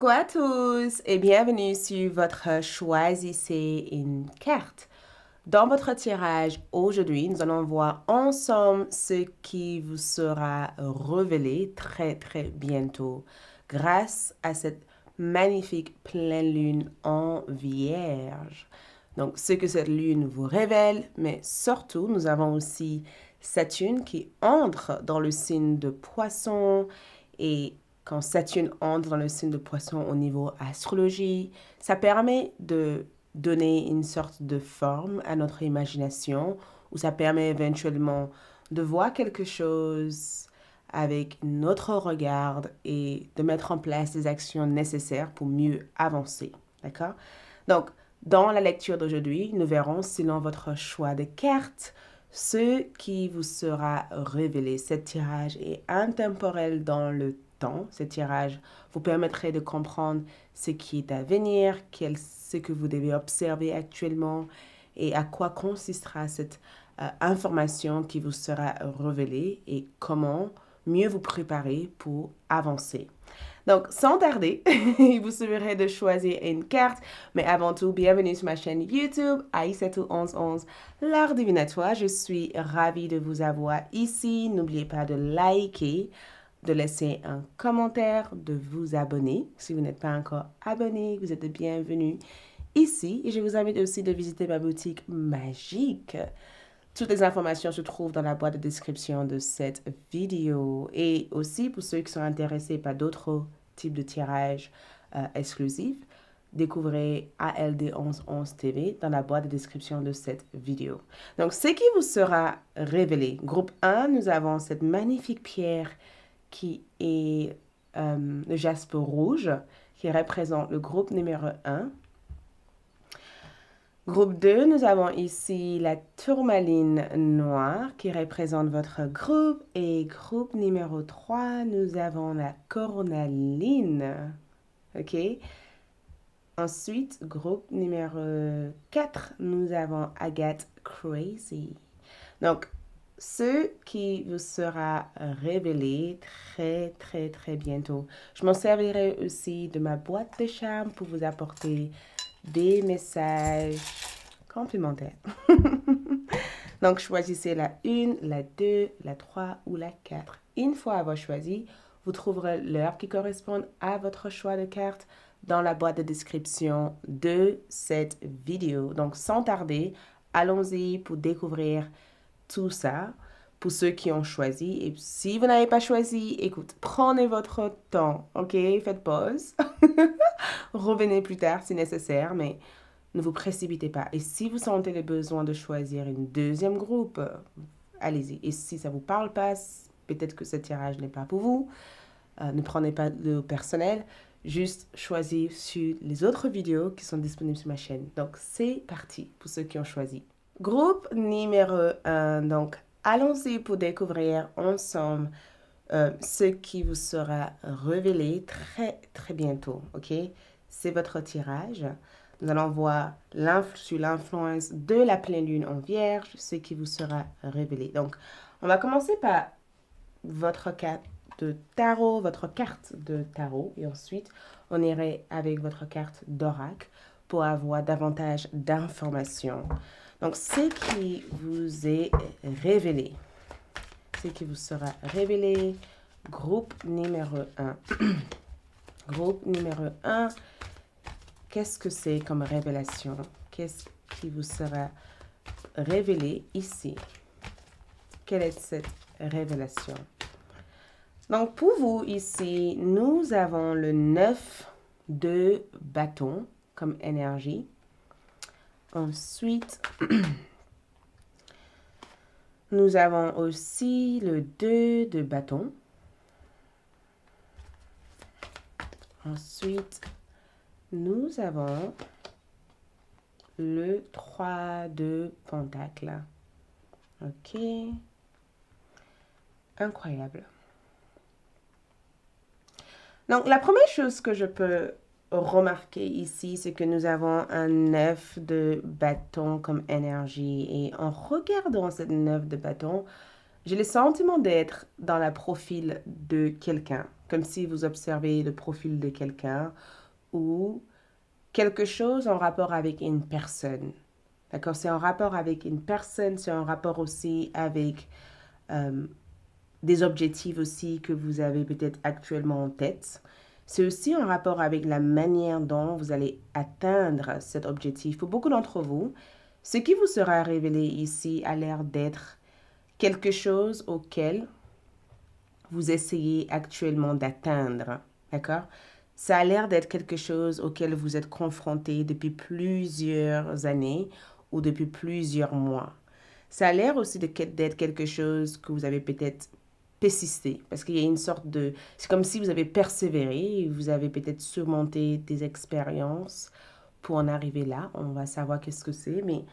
Coucou à tous et bienvenue sur votre Choisissez une carte. Dans votre tirage aujourd'hui, nous allons voir ensemble ce qui vous sera révélé très bientôt grâce à cette magnifique pleine lune en Vierge. Donc, ce que cette lune vous révèle, mais surtout, nous avons aussi Saturne qui entre dans le signe de Poisson et quand Saturne entre dans le signe de Poisson au niveau astrologie, ça permet de donner une sorte de forme à notre imagination, ou ça permet éventuellement de voir quelque chose avec notre regard et de mettre en place des actions nécessaires pour mieux avancer. D'accord? Donc, dans la lecture d'aujourd'hui, nous verrons, selon votre choix de cartes, ce qui vous sera révélé. Ce tirage est intemporel dans le temps. Ce tirage vous permettrait de comprendre ce qui est à venir, ce que vous devez observer actuellement et à quoi consistera cette information qui vous sera révélée et comment mieux vous préparer pour avancer. Donc, sans tarder, il vous suffirait de choisir une carte. Mais avant tout, bienvenue sur ma chaîne YouTube, Aïssatou1111, l'art divinatoire. Je suis ravie de vous avoir ici. N'oubliez pas de liker, de laisser un commentaire, de vous abonner. Si vous n'êtes pas encore abonné, vous êtes le bienvenu ici. Et je vous invite aussi de visiter ma boutique magique. Toutes les informations se trouvent dans la boîte de description de cette vidéo. Et aussi, pour ceux qui sont intéressés par d'autres types de tirages exclusifs, découvrez ALD 1111 TV dans la boîte de description de cette vidéo. Donc, ce qui vous sera révélé. Groupe 1, nous avons cette magnifique pierre qui est le jaspe rouge, qui représente le groupe numéro 1. Groupe 2, nous avons ici la tourmaline noire qui représente votre groupe. Et groupe numéro 3, nous avons la cornaline. OK? Ensuite, groupe numéro 4, nous avons Agate Crazy. Donc, ce qui vous sera révélé très bientôt. Je m'en servirai aussi de ma boîte de charme pour vous apporter des messages complémentaires. Donc, choisissez la 1, la 2, la 3 ou la 4. Une fois avoir choisi, vous trouverez l'heure qui correspond à votre choix de carte dans la boîte de description de cette vidéo. Donc, sans tarder, allons-y pour découvrir tout ça pour ceux qui ont choisi. Et si vous n'avez pas choisi, écoute, prenez votre temps, ok? Faites pause. Revenez plus tard si nécessaire, mais ne vous précipitez pas. Et si vous sentez le besoin de choisir une deuxième groupe, allez-y. Et si ça ne vous parle pas, peut-être que ce tirage n'est pas pour vous. Ne prenez pas le personnel. Juste choisir sur les autres vidéos qui sont disponibles sur ma chaîne. Donc, c'est parti pour ceux qui ont choisi. Groupe numéro 1. Donc, allons-y pour découvrir ensemble ce qui vous sera révélé très bientôt. OK? C'est votre tirage. Nous allons voir sur l'influence de la pleine lune en Vierge, ce qui vous sera révélé. Donc, on va commencer par votre carte de tarot, et ensuite, on irait avec votre carte d'oracle pour avoir davantage d'informations. Donc, ce qui vous est révélé, ce qui vous sera révélé, groupe numéro 1. Groupe numéro 1, qu'est-ce que c'est comme révélation? Qu'est-ce qui vous sera révélé ici? Quelle est cette révélation? Donc, pour vous ici, nous avons le 9 de bâton comme énergie. Ensuite, nous avons aussi le 2 de bâton. Ensuite, nous avons le 3 de pentacle. OK. Incroyable. Donc, la première chose que je peux remarquer ici, c'est que nous avons un 9 de bâton comme énergie. Et en regardant cette 9 de bâton, j'ai le sentiment d'être dans le profil de quelqu'un. comme si vous observez le profil de quelqu'un ou quelque chose en rapport avec une personne. D'accord? C'est en rapport avec une personne, c'est en rapport aussi avec euh, des objectifs aussi que vous avez peut-être actuellement en tête. C'est aussi en rapport avec la manière dont vous allez atteindre cet objectif. Pour beaucoup d'entre vous, ce qui vous sera révélé ici a l'air d'être quelque chose auquel vous essayez actuellement d'atteindre. D'accord? Ça a l'air d'être quelque chose auquel vous êtes confronté depuis plusieurs années ou depuis plusieurs mois. Ça a l'air aussi d'être quelque chose que vous avez peut-être persisté, parce qu'il y a une sorte de... C'est comme si vous avez persévéré, et vous avez peut-être surmonté des expériences pour en arriver là. On va savoir qu'est-ce que c'est, mais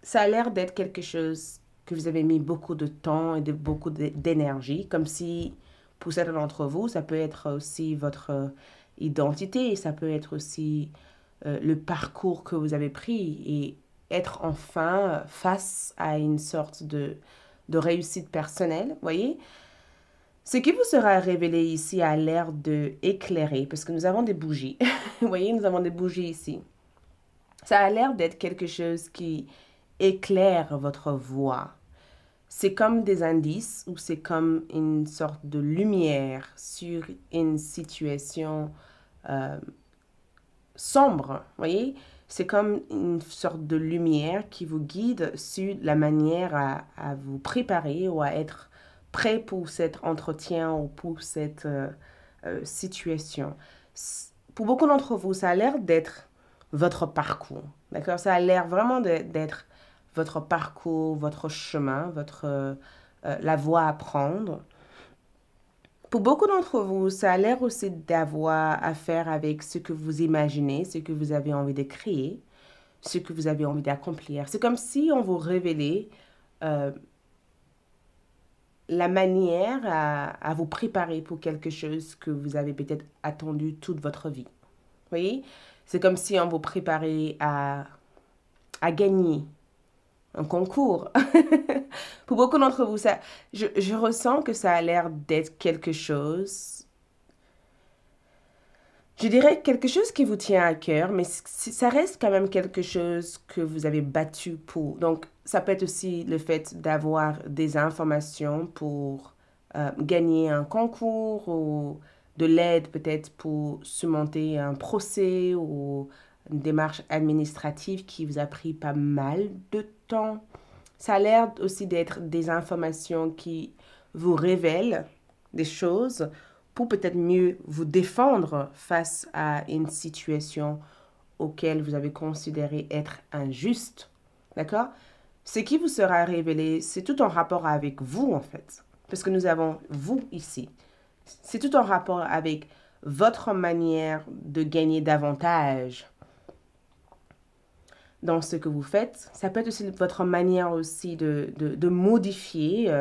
ça a l'air d'être quelque chose que vous avez mis beaucoup de temps et de beaucoup d'énergie, comme si pour certains d'entre vous, ça peut être aussi votre identité, ça peut être aussi le parcours que vous avez pris et être enfin face à une sorte de réussite personnelle, voyez? Ce qui vous sera révélé ici a l'air de éclairer, parce que nous avons des bougies. Vous voyez, nous avons des bougies ici. Ça a l'air d'être quelque chose qui éclaire votre voie. C'est comme des indices ou c'est comme une sorte de lumière sur une situation sombre, voyez? C'est comme une sorte de lumière qui vous guide sur la manière à vous préparer ou à être prêt pour cet entretien ou pour cette situation. Pour beaucoup d'entre vous, ça a l'air d'être votre parcours, d'accord? Ça a l'air vraiment d'être votre parcours, votre chemin, la voie à prendre. Pour beaucoup d'entre vous, ça a l'air aussi d'avoir à faire avec ce que vous imaginez, ce que vous avez envie de créer, ce que vous avez envie d'accomplir. C'est comme si on vous révélait la manière à vous préparer pour quelque chose que vous avez peut-être attendu toute votre vie. Vous voyez? C'est comme si on vous préparait à gagner un concours. Pour beaucoup d'entre vous, je ressens que ça a l'air d'être quelque chose, je dirais quelque chose qui vous tient à cœur, mais ça reste quand même quelque chose que vous avez battu pour. Donc, ça peut être aussi le fait d'avoir des informations pour gagner un concours ou de l'aide peut-être pour surmonter un procès ou une démarche administrative qui vous a pris pas mal de temps. Ça a l'air aussi d'être des informations qui vous révèlent des choses pour peut-être mieux vous défendre face à une situation auquel vous avez considéré être injuste. D'accord? Ce qui vous sera révélé, c'est tout en rapport avec vous, en fait. Parce que nous avons vous ici. C'est tout en rapport avec votre manière de gagner davantage dans ce que vous faites. Ça peut être aussi votre manière aussi de modifier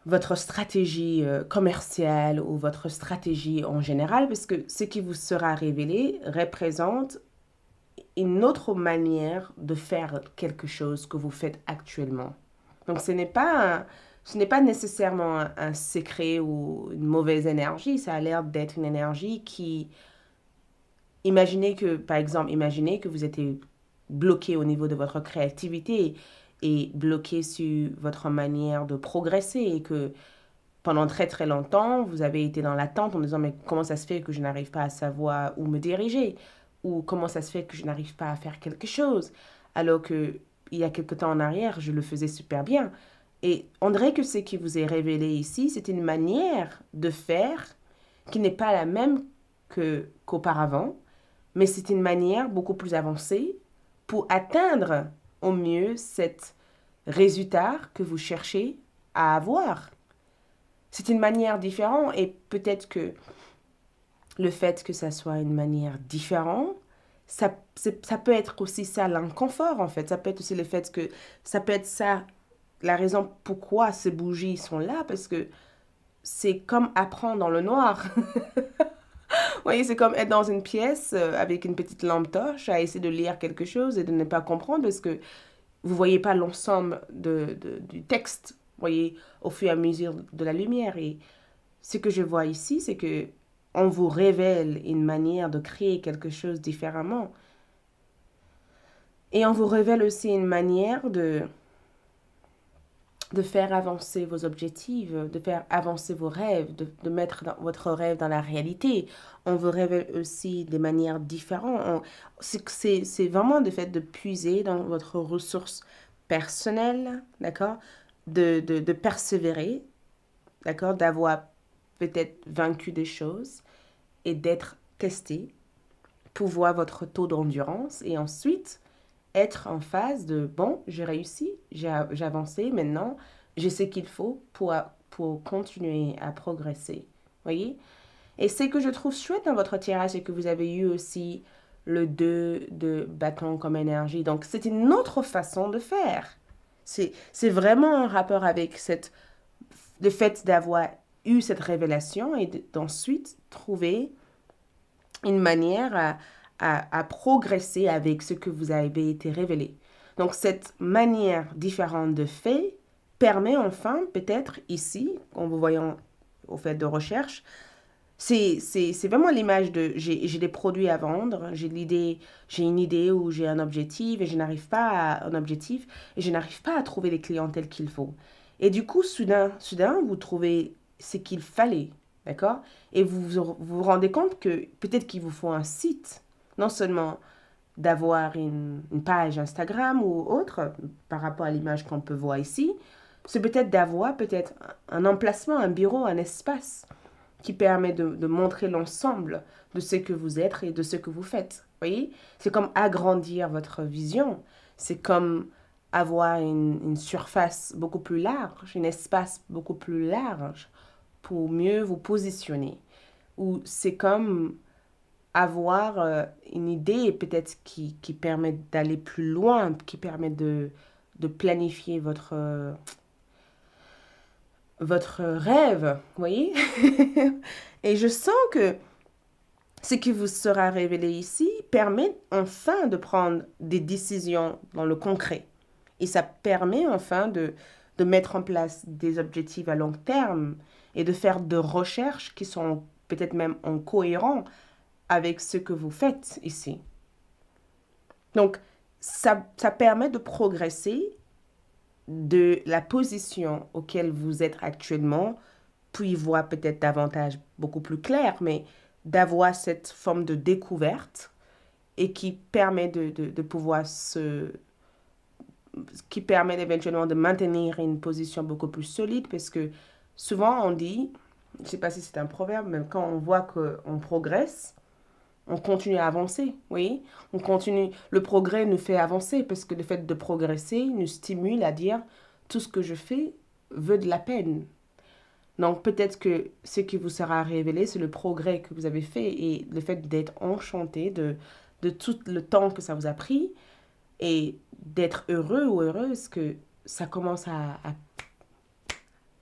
votre stratégie commerciale ou votre stratégie en général, parce que ce qui vous sera révélé représente une autre manière de faire quelque chose que vous faites actuellement. Donc ce n'est pas nécessairement un secret ou une mauvaise énergie, ça a l'air d'être une énergie qui, par exemple, imaginez que vous êtes bloqué au niveau de votre créativité et bloqué sur votre manière de progresser et que pendant très très longtemps, vous avez été dans l'attente en disant mais comment ça se fait que je n'arrive pas à savoir où me diriger ou comment ça se fait que je n'arrive pas à faire quelque chose alors que il y a quelque temps en arrière, je le faisais super bien. Et on dirait que ce qui vous est révélé ici, c'est une manière de faire qui n'est pas la même qu'auparavant, mais c'est une manière beaucoup plus avancée pour atteindre au mieux cet résultat que vous cherchez à avoir. C'est une manière différente et peut-être que le fait que ça soit une manière différente, ça peut être aussi ça l'inconfort en fait. Ça peut être aussi le fait que ça peut être ça la raison pourquoi ces bougies sont là parce que c'est comme apprendre dans le noir. Vous voyez, c'est comme être dans une pièce avec une petite lampe torche à essayer de lire quelque chose et de ne pas comprendre parce que vous voyez pas l'ensemble du texte, vous voyez, au fur et à mesure de la lumière. Et ce que je vois ici, c'est que on vous révèle une manière de créer quelque chose différemment. Et on vous révèle aussi une manière de faire avancer vos objectifs, de faire avancer vos rêves, de mettre votre rêve dans la réalité. On vous révèle aussi des manières différentes. C'est vraiment le fait de puiser dans votre ressource personnelle, d'accord? De persévérer, d'accord? D'avoir peut-être vaincu des choses et d'être testé pour voir votre taux d'endurance et ensuite être en phase de bon, j'ai réussi, j'ai avancé, maintenant je sais qu'il faut pour continuer à progresser. Voyez? Et ce que je trouve chouette dans votre tirage, c'est que vous avez eu aussi le 2 de bâton comme énergie. Donc, c'est une autre façon de faire. C'est vraiment un rapport avec le fait d'avoir eu cette révélation et d'ensuite trouver une manière à progresser avec ce que vous avez été révélé. Donc, cette manière différente de faire permet enfin, peut-être ici, en vous voyant au fait de recherche, c'est vraiment l'image de j'ai des produits à vendre, j'ai une idée ou j'ai un objectif et je n'arrive pas à un objectif et je n'arrive pas à trouver les clientèles qu'il faut. Et du coup, soudain, vous trouvez ce qu'il fallait, d'accord? Et vous rendez compte que peut-être qu'il vous faut un site, non seulement d'avoir une page Instagram ou autre par rapport à l'image qu'on peut voir ici, c'est peut-être d'avoir peut-être un emplacement, un bureau, un espace qui permet de montrer l'ensemble de ce que vous êtes et de ce que vous faites. Voyez? C'est comme agrandir votre vision. C'est comme avoir une surface beaucoup plus large, un espace beaucoup plus large pour mieux vous positionner. Ou c'est comme avoir une idée peut-être qui permet d'aller plus loin, qui permet de planifier votre rêve, vous voyez? Et je sens que ce qui vous sera révélé ici permet enfin de prendre des décisions dans le concret. Et ça permet enfin de mettre en place des objectifs à long terme et de faire de recherches qui sont peut-être même en cohérent avec ce que vous faites ici. Donc, ça permet de progresser de la position auquel vous êtes actuellement, puis voir peut-être davantage, beaucoup plus clair, mais d'avoir cette forme de découverte et qui permet de pouvoir qui permet éventuellement de maintenir une position beaucoup plus solide parce que souvent on dit, je ne sais pas si c'est un proverbe, mais quand on voit qu'on progresse, on continue à avancer, oui. On continue. Le progrès nous fait avancer parce que le fait de progresser nous stimule à dire tout ce que je fais veut de la peine. Donc peut-être que ce qui vous sera révélé, c'est le progrès que vous avez fait et le fait d'être enchanté de tout le temps que ça vous a pris et d'être heureux ou heureuse que ça commence à,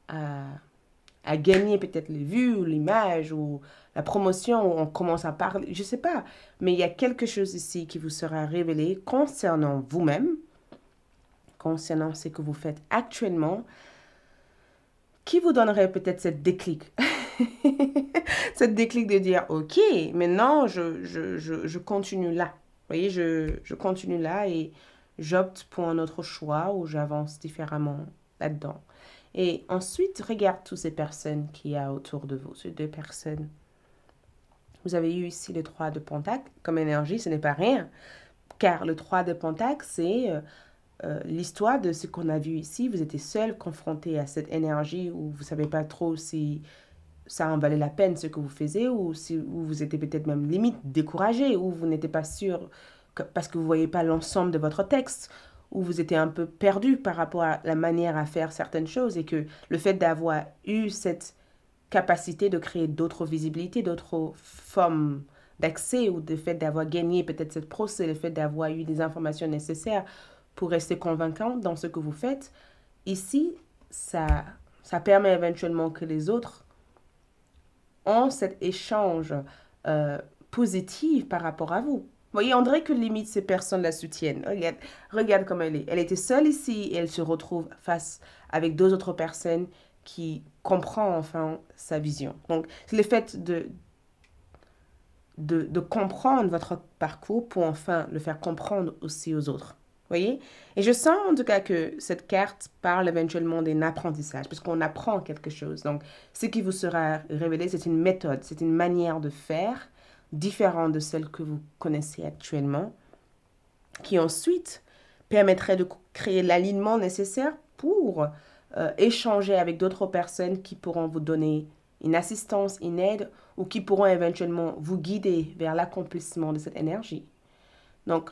à gagner peut-être les vues ou l'image ou la promotion où on commence à parler, je ne sais pas. Mais il y a quelque chose ici qui vous sera révélé concernant vous-même, concernant ce que vous faites actuellement, qui vous donnerait peut-être cette déclic. Cette déclic de dire, ok, maintenant je continue là. Vous voyez, je continue là et j'opte pour un autre choix ou j'avance différemment là-dedans. Et ensuite, regarde toutes ces personnes qu'il y a autour de vous, ces deux personnes. Vous avez eu ici le 3 de Pentacle comme énergie, ce n'est pas rien. Car le 3 de Pentacle, c'est l'histoire de ce qu'on a vu ici. Vous étiez seul, confronté à cette énergie où vous ne savez pas trop si ça en valait la peine ce que vous faisiez ou si vous étiez peut-être même limite découragé ou vous n'étiez pas sûr parce que vous ne voyez pas l'ensemble de votre texte où vous étiez un peu perdu par rapport à la manière à faire certaines choses et que le fait d'avoir eu cette capacité de créer d'autres visibilités, d'autres formes d'accès ou le fait d'avoir gagné peut-être cette procès, le fait d'avoir eu des informations nécessaires pour rester convaincant dans ce que vous faites, ici, ça permet éventuellement que les autres ont cet échange positif par rapport à vous. Vous voyez, on dirait que limite ces personnes la soutiennent. Regarde comme elle est. Elle était seule ici et elle se retrouve face avec deux autres personnes qui comprend enfin sa vision. Donc, c'est le fait de comprendre votre parcours pour enfin le faire comprendre aussi aux autres. Voyez? Et je sens en tout cas que cette carte parle éventuellement d'un apprentissage, parce qu'on apprend quelque chose. Donc, ce qui vous sera révélé, c'est une méthode, c'est une manière de faire différente de celle que vous connaissez actuellement, qui ensuite permettrait de créer l'alignement nécessaire pour échanger avec d'autres personnes qui pourront vous donner une assistance, une aide, ou qui pourront éventuellement vous guider vers l'accomplissement de cette énergie. Donc,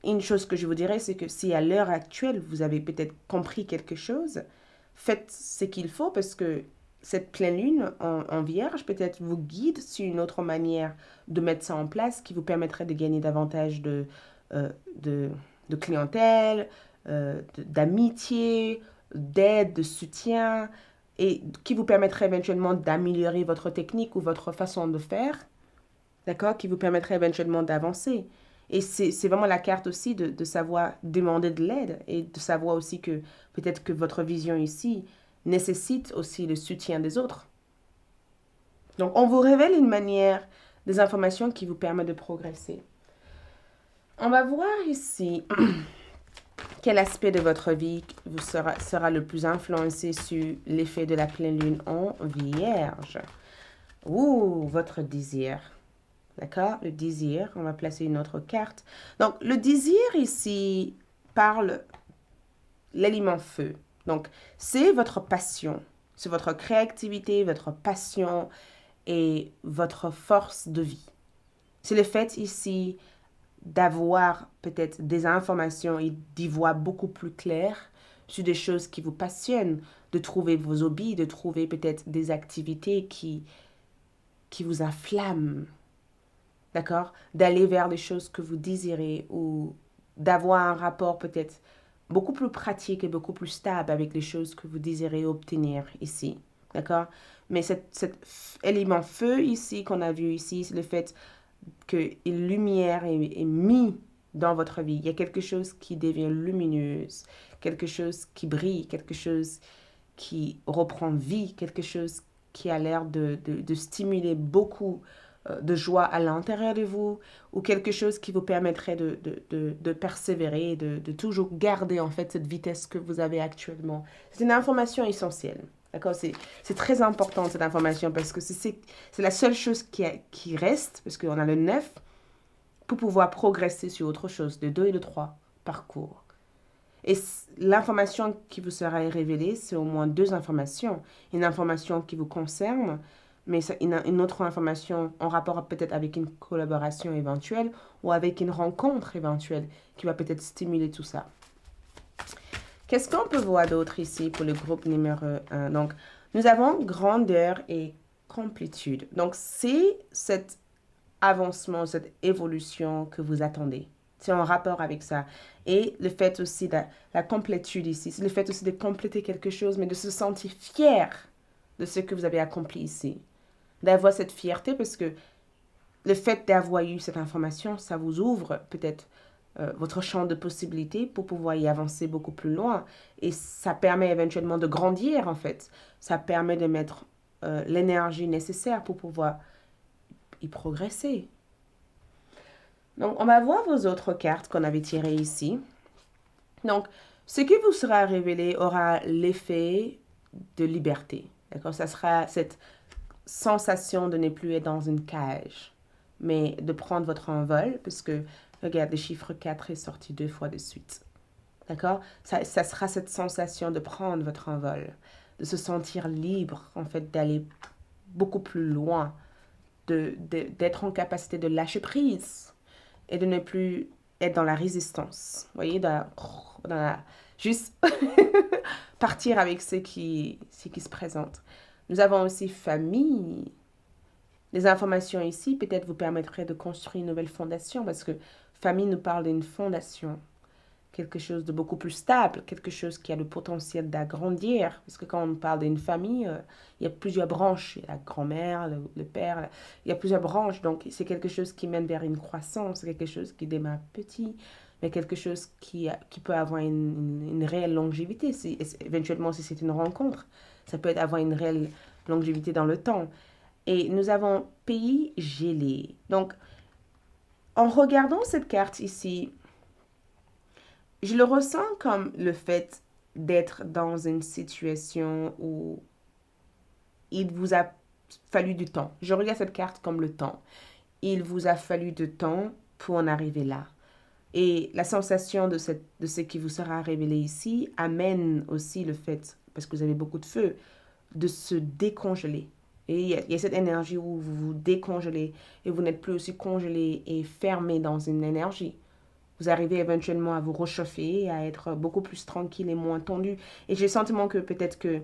une chose que je vous dirais, c'est que si à l'heure actuelle, vous avez peut-être compris quelque chose, faites ce qu'il faut parce que cette pleine lune en vierge peut-être vous guide sur une autre manière de mettre ça en place qui vous permettrait de gagner davantage de clientèle, d'amitié, d'aide, de soutien, et qui vous permettrait éventuellement d'améliorer votre technique ou votre façon de faire, d'accord, qui vous permettrait éventuellement d'avancer. Et c'est vraiment la carte aussi de savoir demander de l'aide et de savoir aussi que peut-être que votre vision ici nécessite aussi le soutien des autres. Donc, on vous révèle une manière, des informations qui vous permettent de progresser. On va voir ici quel aspect de votre vie vous sera le plus influencé sur l'effet de la pleine lune en vierge. Ouh, votre désir. D'accord? Le désir, on va placer une autre carte. Donc, le désir ici parle l'élément feu. Donc, c'est votre passion, c'est votre créativité, votre passion et votre force de vie. C'est le fait ici d'avoir peut-être des informations et d'y voir beaucoup plus clair sur des choses qui vous passionnent, de trouver vos hobbies, de trouver peut-être des activités qui vous inflamment. D'accord? D'aller vers les choses que vous désirez ou d'avoir un rapport peut-être beaucoup plus pratique et beaucoup plus stable avec les choses que vous désirez obtenir ici. D'accord? Mais cet élément feu ici qu'on a vu ici, c'est le fait que une lumière est mise dans votre vie. Il y a quelque chose qui devient lumineuse, quelque chose qui brille, quelque chose qui reprend vie, quelque chose qui a l'air de stimuler beaucoup de joie à l'intérieur de vous, ou quelque chose qui vous permettrait de persévérer, de toujours garder en fait cette vitesse que vous avez actuellement. C'est une information essentielle. D'accord? C'est très important cette information parce que c'est la seule chose qui reste, parce qu'on a le 9, pour pouvoir progresser sur autre chose, le 2 et le 3 parcours. Et l'information qui vous sera révélée, c'est au moins 2 informations. Une information qui vous concerne, mais une autre information en rapport peut-être avec une collaboration éventuelle ou avec une rencontre éventuelle qui va peut-être stimuler tout ça. Qu'est-ce qu'on peut voir d'autre ici pour le groupe numéro 1? Donc, nous avons grandeur et complétude. Donc, c'est cet avancement, cette évolution que vous attendez. C'est en rapport avec ça. Et le fait aussi de la complétude ici, c'est le fait aussi de compléter quelque chose, mais de se sentir fier de ce que vous avez accompli ici. D'avoir cette fierté parce que le fait d'avoir eu cette information, ça vous ouvre peut-être votre champ de possibilités pour pouvoir y avancer beaucoup plus loin. Et ça permet éventuellement de grandir, en fait. Ça permet de mettre l'énergie nécessaire pour pouvoir y progresser. Donc, on va voir vos autres cartes qu'on avait tirées ici. Donc, ce qui vous sera révélé aura l'effet de liberté. D'accord? Ça sera cette sensation de ne plus être dans une cage, mais de prendre votre envol, parce que, regarde, le chiffre 4 est sorti 2 fois de suite. D'accord? Ça sera cette sensation de prendre votre envol, de se sentir libre, en fait, d'aller beaucoup plus loin, d'être en capacité de lâcher prise et de ne plus être dans la résistance. Vous voyez, juste partir avec ce qui se présente. Nous avons aussi famille. Les informations ici peut-être vous permettraient de construire une nouvelle fondation parce que famille nous parle d'une fondation, quelque chose de beaucoup plus stable, quelque chose qui a le potentiel d'agrandir. Parce que quand on parle d'une famille, il y a plusieurs branches. Il y a la grand-mère, le père, il y a plusieurs branches. Donc c'est quelque chose qui mène vers une croissance, quelque chose qui démarre petit, mais quelque chose qui peut avoir une réelle longévité, éventuellement si c'est une rencontre. Ça peut être avoir une réelle longévité dans le temps. Et nous avons pays gelé. Donc, en regardant cette carte ici, je le ressens comme le fait d'être dans une situation où il vous a fallu du temps. Je regarde cette carte comme le temps. Il vous a fallu du temps pour en arriver là. Et la sensation de ce qui vous sera révélé ici amène aussi le fait, parce que vous avez beaucoup de feu, de se décongeler. Et il y a cette énergie où vous vous décongelez et vous n'êtes plus aussi congelé et fermé dans une énergie. Vous arrivez éventuellement à vous réchauffer, à être beaucoup plus tranquille et moins tendu. Et j'ai le sentiment que peut-être que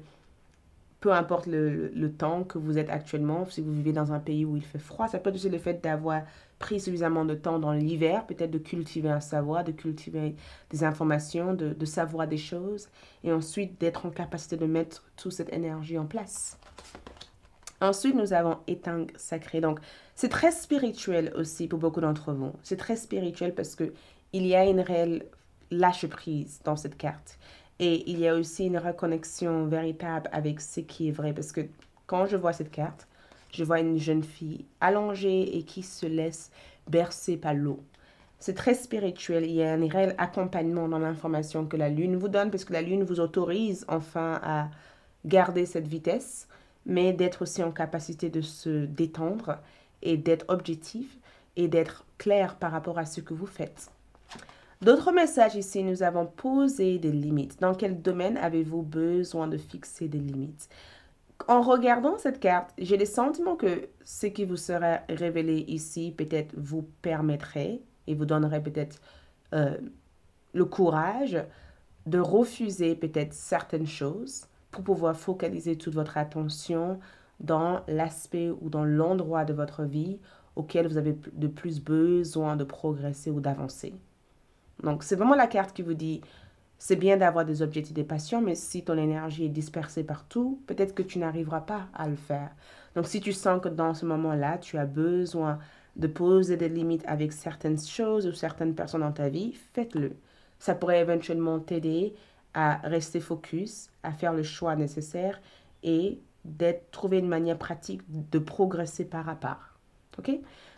peu importe le temps que vous êtes actuellement, si vous vivez dans un pays où il fait froid, ça peut être aussi le fait d'avoir pris suffisamment de temps dans l'hiver, peut-être de cultiver un savoir, de cultiver des informations, de savoir des choses, et ensuite d'être en capacité de mettre toute cette énergie en place. Ensuite, nous avons étang sacré. Donc, c'est très spirituel aussi pour beaucoup d'entre vous. C'est très spirituel parce que il y a une réelle lâche-prise dans cette carte. Et il y a aussi une reconnexion véritable avec ce qui est vrai. Parce que quand je vois cette carte, je vois une jeune fille allongée et qui se laisse bercer par l'eau. C'est très spirituel. Il y a un réel accompagnement dans l'information que la Lune vous donne parce que la Lune vous autorise enfin à garder cette vitesse, mais d'être aussi en capacité de se détendre et d'être objectif et d'être clair par rapport à ce que vous faites. D'autres messages ici, nous avons posé des limites. Dans quel domaine avez-vous besoin de fixer des limites? En regardant cette carte, j'ai le sentiment que ce qui vous sera révélé ici peut-être vous permettrait et vous donnerait peut-être le courage de refuser peut-être certaines choses pour pouvoir focaliser toute votre attention dans l'aspect ou dans l'endroit de votre vie auquel vous avez de plus besoin de progresser ou d'avancer. Donc, c'est vraiment la carte qui vous dit, c'est bien d'avoir des objectifs, des passions, mais si ton énergie est dispersée partout, peut-être que tu n'arriveras pas à le faire. Donc, si tu sens que dans ce moment-là, tu as besoin de poser des limites avec certaines choses ou certaines personnes dans ta vie, faites-le. Ça pourrait éventuellement t'aider à rester focus, à faire le choix nécessaire et trouver une manière pratique de progresser par à part. OK?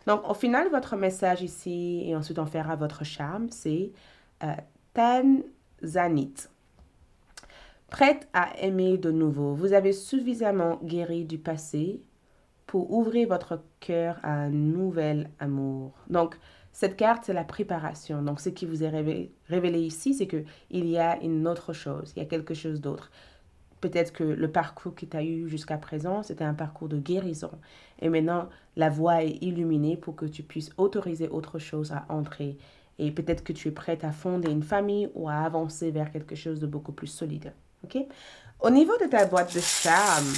Donc, au final, votre message ici, et ensuite on fera votre charme, c'est Tanzanite. Prête à aimer de nouveau. Vous avez suffisamment guéri du passé pour ouvrir votre cœur à un nouvel amour. Donc, cette carte, c'est la préparation. Donc, ce qui vous est révélé ici, c'est qu'il y a une autre chose, il y a quelque chose d'autre. Peut-être que le parcours que tu as eu jusqu'à présent, c'était un parcours de guérison. Et maintenant, la voie est illuminée pour que tu puisses autoriser autre chose à entrer. Et peut-être que tu es prête à fonder une famille ou à avancer vers quelque chose de beaucoup plus solide. OK? Au niveau de ta boîte de charme,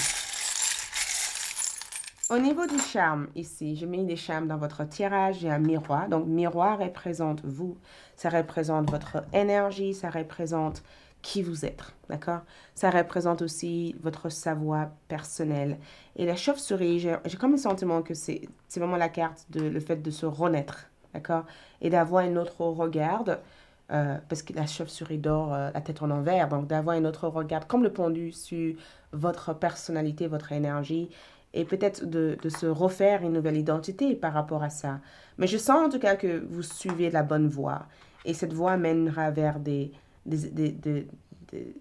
au niveau du charme, ici, j'ai mis des charmes dans votre tirage. J'ai un miroir. Donc, miroir représente vous. Ça représente votre énergie. Ça représente qui vous êtes, d'accord? Ça représente aussi votre savoir personnel. Et la chauve-souris, j'ai comme le sentiment que c'est vraiment la carte de le fait de se renaître, d'accord? Et d'avoir un autre regard, parce que la chauve-souris dort la tête en envers, donc d'avoir un autre regard, comme le pendu, sur votre personnalité, votre énergie, et peut-être de se refaire une nouvelle identité par rapport à ça. Mais je sens en tout cas que vous suivez la bonne voie. Et cette voie mènera vers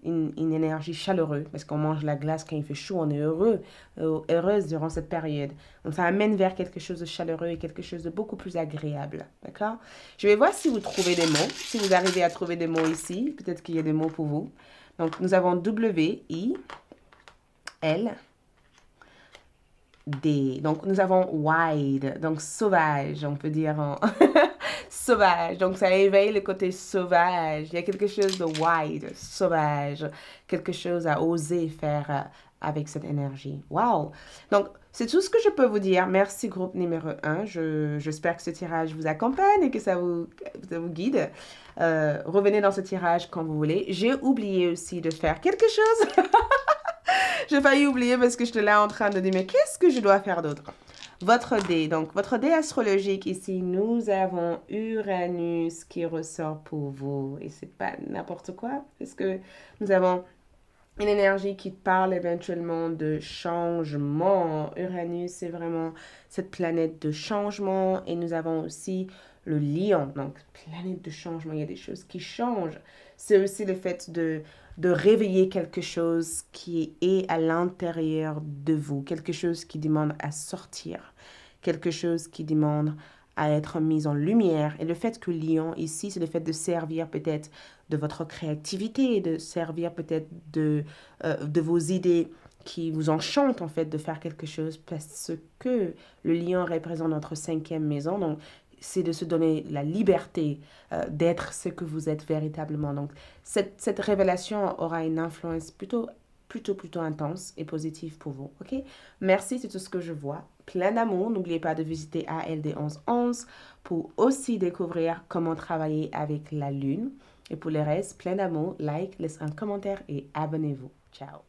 une énergie chaleureuse, parce qu'on mange la glace quand il fait chaud, on est heureuse durant cette période. Donc ça amène vers quelque chose de chaleureux et quelque chose de beaucoup plus agréable, d'accord? Je vais voir si vous trouvez des mots, si vous arrivez à trouver des mots ici, peut-être qu'il y a des mots pour vous. Donc nous avons W-I-L-D. Donc nous avons wide, donc sauvage, on peut dire en... sauvage, donc ça éveille le côté sauvage. Il y a quelque chose de wide, sauvage, quelque chose à oser faire avec cette énergie. Wow! Donc, c'est tout ce que je peux vous dire. Merci, groupe numéro 1. J'espère que ce tirage vous accompagne et que ça vous guide. Revenez dans ce tirage quand vous voulez. J'ai oublié aussi de faire quelque chose. J'ai failli oublier parce que j'étais là en train de dire, mais qu'est-ce que je dois faire d'autre? Votre dé, donc votre dé astrologique ici, nous avons Uranus qui ressort pour vous. Et c'est pas n'importe quoi, parce que nous avons une énergie qui parle éventuellement de changement. Uranus, c'est vraiment cette planète de changement. Et nous avons aussi le lion. Donc, planète de changement, il y a des choses qui changent. C'est aussi le fait de réveiller quelque chose qui est à l'intérieur de vous. Quelque chose qui demande à sortir. Quelque chose qui demande à être mis en lumière. Et le fait que lion ici, c'est le fait de servir peut-être de votre créativité, de servir peut-être de vos idées qui vous enchantent en fait de faire quelque chose parce que le lion représente notre cinquième maison. Donc, c'est de se donner la liberté d'être ce que vous êtes véritablement. Donc, cette révélation aura une influence plutôt intense et positive pour vous. OK? Merci, c'est tout ce que je vois. Plein d'amour. N'oubliez pas de visiter ALD1111 pour aussi découvrir comment travailler avec la lune. Et pour le reste, plein d'amour, like, laissez un commentaire et abonnez-vous. Ciao.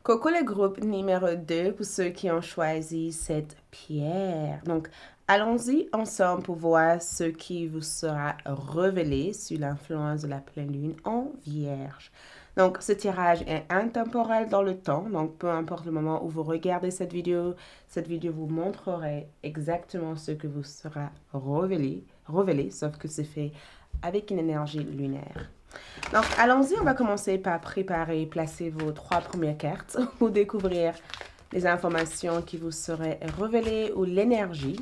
Coco le groupe numéro 2 pour ceux qui ont choisi cette pierre. Donc, allons-y ensemble pour voir ce qui vous sera révélé sur l'influence de la pleine lune en vierge. Donc, ce tirage est intemporel dans le temps. Donc, peu importe le moment où vous regardez cette vidéo vous montrerait exactement ce que vous sera révélé, sauf que c'est fait avec une énergie lunaire. Donc, allons-y, on va commencer par préparer et placer vos 3 premières cartes pour découvrir les informations qui vous seraient révélées ou l'énergie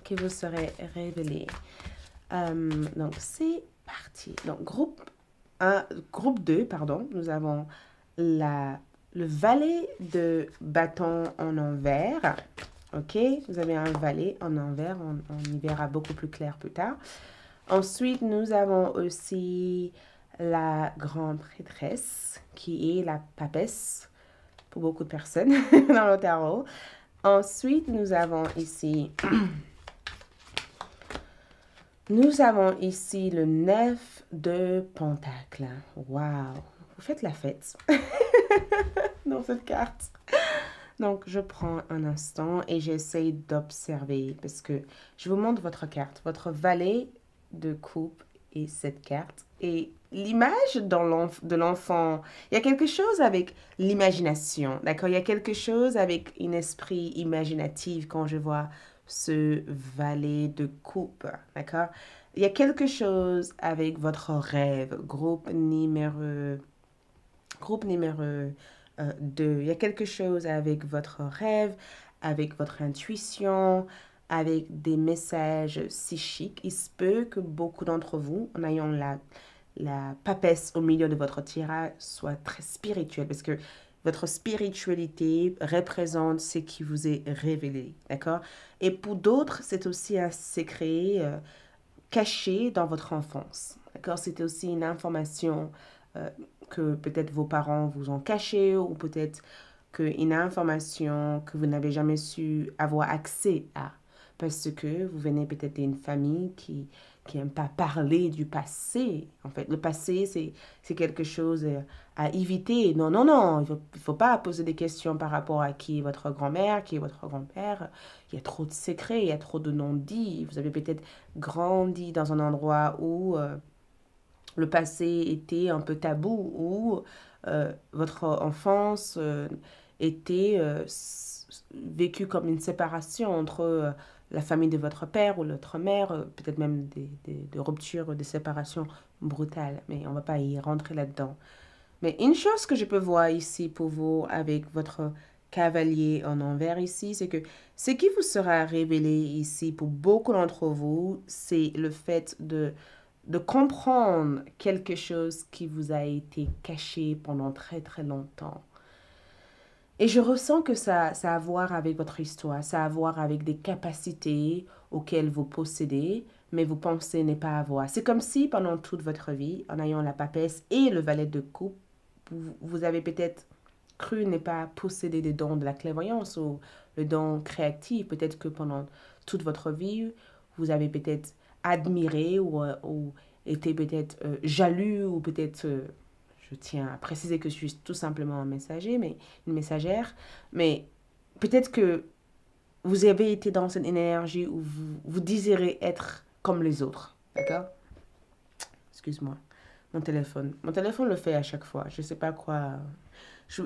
qui vous serait révélée. Donc, c'est parti. Donc, groupe 2, pardon, nous avons le valet de bâton en envers. OK, vous avez un valet en envers, on y verra beaucoup plus clair plus tard. Ensuite, nous avons aussi la grande prêtresse, qui est la papesse pour beaucoup de personnes dans le tarot. Ensuite, nous avons ici le 9 de pentacles. Waouh! Vous faites la fête dans cette carte. Donc, je prends un instant et j'essaye d'observer parce que je vous montre votre carte. Votre valet de coupe et cette carte. Et l'image de l'enfant, il y a quelque chose avec l'imagination, d'accord? Il y a quelque chose avec un esprit imaginatif quand je vois ce valet de coupe, d'accord? Il y a quelque chose avec votre rêve, groupe numéro 2. Il y a quelque chose avec votre rêve, avec votre intuition, avec des messages psychiques. Il se peut que beaucoup d'entre vous, en ayant la papesse au milieu de votre tirage, soit très spirituel parce que votre spiritualité représente ce qui vous est révélé, d'accord? Et pour d'autres, c'est aussi un secret caché dans votre enfance, d'accord? C'était aussi une information que peut-être vos parents vous ont caché ou peut-être une information que vous n'avez jamais su avoir accès à parce que vous venez peut-être d'une famille qui n'aime pas parler du passé. En fait, le passé, c'est quelque chose à éviter. Non, non, non, il faut pas poser des questions par rapport à qui est votre grand-mère, qui est votre grand-père. Il y a trop de secrets, il y a trop de non-dits. Vous avez peut-être grandi dans un endroit où le passé était un peu tabou, où votre enfance était vécue comme une séparation entre la famille de votre père ou votre mère, peut-être même des ruptures, des séparations brutales, mais on ne va pas y rentrer là-dedans. Mais une chose que je peux voir ici pour vous avec votre cavalier en envers ici, c'est que ce qui vous sera révélé ici pour beaucoup d'entre vous, c'est le fait de comprendre quelque chose qui vous a été caché pendant très très longtemps. Et je ressens que ça a à voir avec votre histoire, ça a à voir avec des capacités auxquelles vous possédez, mais vous pensez ne pas avoir. C'est comme si pendant toute votre vie, en ayant la papesse et le valet de coupe, vous avez peut-être cru ne pas posséder des dons de la clairvoyance ou le don créatif. Peut-être que pendant toute votre vie, vous avez peut-être admiré ou été peut-être jaloux ou peut-être... je tiens à préciser que je suis tout simplement un messager, mais une messagère. Mais peut-être que vous avez été dans cette énergie où vous désirez être comme les autres. D'accord? Excuse-moi. Mon téléphone. Mon téléphone le fait à chaque fois. Je ne sais pas quoi.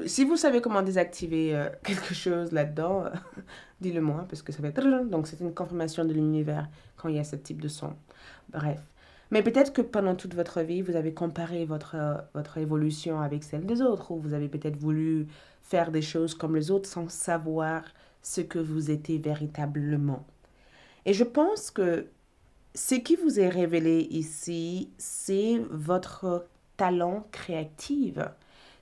Si vous savez comment désactiver quelque chose là-dedans, dis-le moi parce que ça fait... Donc c'est une confirmation de l'univers quand il y a ce type de son. Bref. Mais peut-être que pendant toute votre vie, vous avez comparé votre évolution avec celle des autres, ou vous avez peut-être voulu faire des choses comme les autres sans savoir ce que vous étiez véritablement. Et je pense que ce qui vous est révélé ici, c'est votre talent créatif,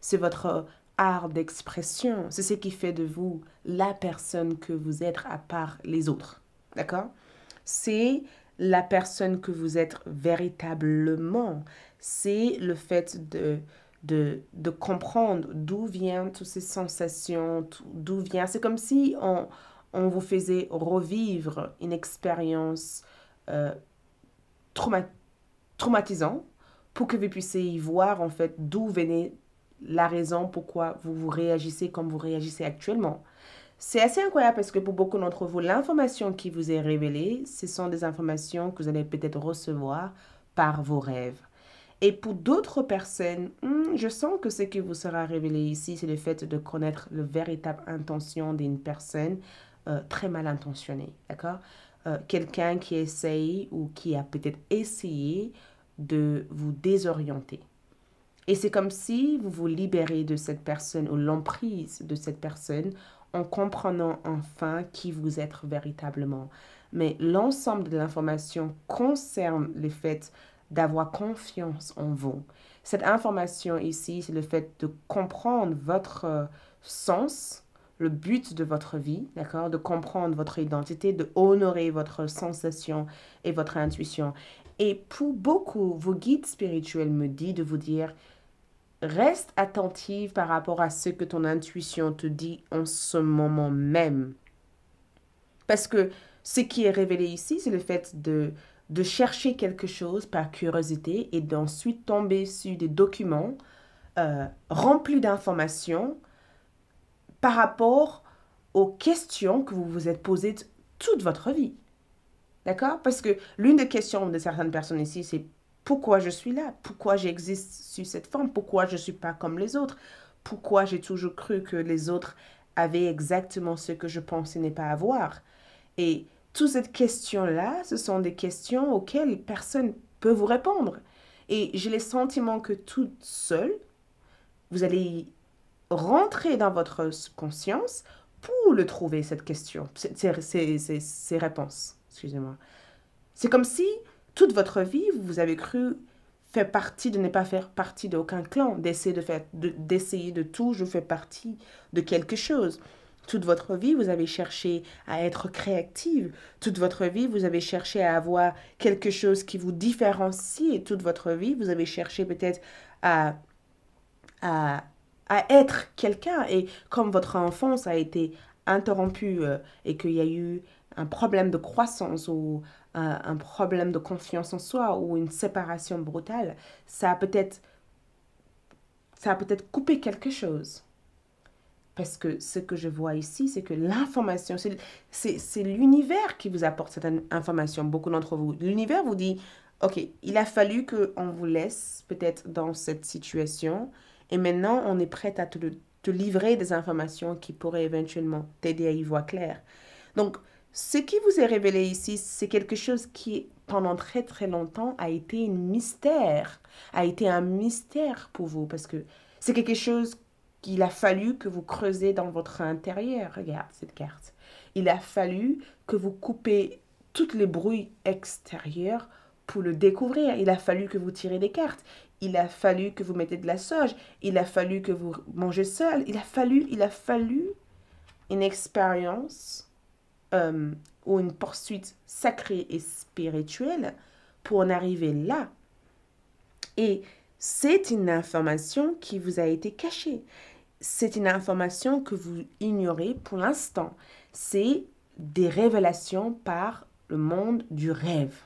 c'est votre art d'expression, c'est ce qui fait de vous la personne que vous êtes à part les autres. D'accord? C'est la personne que vous êtes véritablement. C'est le fait de comprendre d'où viennent toutes ces sensations, d'où vient. C'est comme si on vous faisait revivre une expérience euh, traumatisante pour que vous puissiez y voir en fait d'où venait la raison pourquoi vous réagissez comme vous réagissez actuellement. C'est assez incroyable parce que pour beaucoup d'entre vous, l'information qui vous est révélée, ce sont des informations que vous allez peut-être recevoir par vos rêves. Et pour d'autres personnes, je sens que ce qui vous sera révélé ici, c'est le fait de connaître la véritable intention d'une personne très mal intentionnée, d'accord? Quelqu'un qui essaye ou qui a peut-être essayé de vous désorienter. Et c'est comme si vous vous libérez de cette personne ou l'emprise de cette personne en comprenant enfin qui vous êtes véritablement. Mais l'ensemble de l'information concerne le fait d'avoir confiance en vous. Cette information ici, c'est le fait de comprendre votre sens, le but de votre vie, d'accord? De comprendre votre identité, de honorer votre sensation et votre intuition. Et pour beaucoup, vos guides spirituels me disent de vous dire, reste attentive par rapport à ce que ton intuition te dit en ce moment même. Parce que ce qui est révélé ici, c'est le fait de chercher quelque chose par curiosité et d'ensuite tomber sur des documents remplis d'informations par rapport aux questions que vous vous êtes posées toute votre vie. D'accord? Parce que l'une des questions de certaines personnes ici, c'est pourquoi je suis là? Pourquoi j'existe sur cette forme? Pourquoi je ne suis pas comme les autres? Pourquoi j'ai toujours cru que les autres avaient exactement ce que je pensais ne pas avoir? Et toutes ces questions-là, ce sont des questions auxquelles personne peut vous répondre. Et j'ai le sentiment que toute seule, vous allez rentrer dans votre conscience pour le trouver, cette question, ces réponses. Excusez-moi. C'est comme si toute votre vie, vous avez cru faire partie de ne pas faire partie d'aucun clan, d'essayer de toujours faire partie de quelque chose. Toute votre vie, vous avez cherché à être créative. Toute votre vie, vous avez cherché à avoir quelque chose qui vous différencie. Et toute votre vie, vous avez cherché peut-être à, à, à être quelqu'un. Et comme votre enfance a été interrompue et qu'il y a eu un problème de croissance ou un problème de confiance en soi ou une séparation brutale, ça a peut-être coupé quelque chose. Parce que ce que je vois ici, c'est que l'information, c'est l'univers qui vous apporte cette information, beaucoup d'entre vous. L'univers vous dit, OK, il a fallu qu'on vous laisse peut-être dans cette situation et maintenant on est prêt à te livrer des informations qui pourraient éventuellement t'aider à y voir clair. Donc, ce qui vous est révélé ici, c'est quelque chose qui, pendant très très longtemps, a été un mystère. A été un mystère pour vous parce que c'est quelque chose qu'il a fallu que vous creusez dans votre intérieur. Regarde cette carte. Il a fallu que vous coupez tous les bruits extérieurs pour le découvrir. Il a fallu que vous tirez des cartes. Il a fallu que vous mettez de la sauge. Il a fallu que vous mangez seul. Il a fallu une expérience ou une poursuite sacrée et spirituelle pour en arriver là. Et c'est une information qui vous a été cachée. C'est une information que vous ignorez pour l'instant. C'est des révélations par le monde du rêve.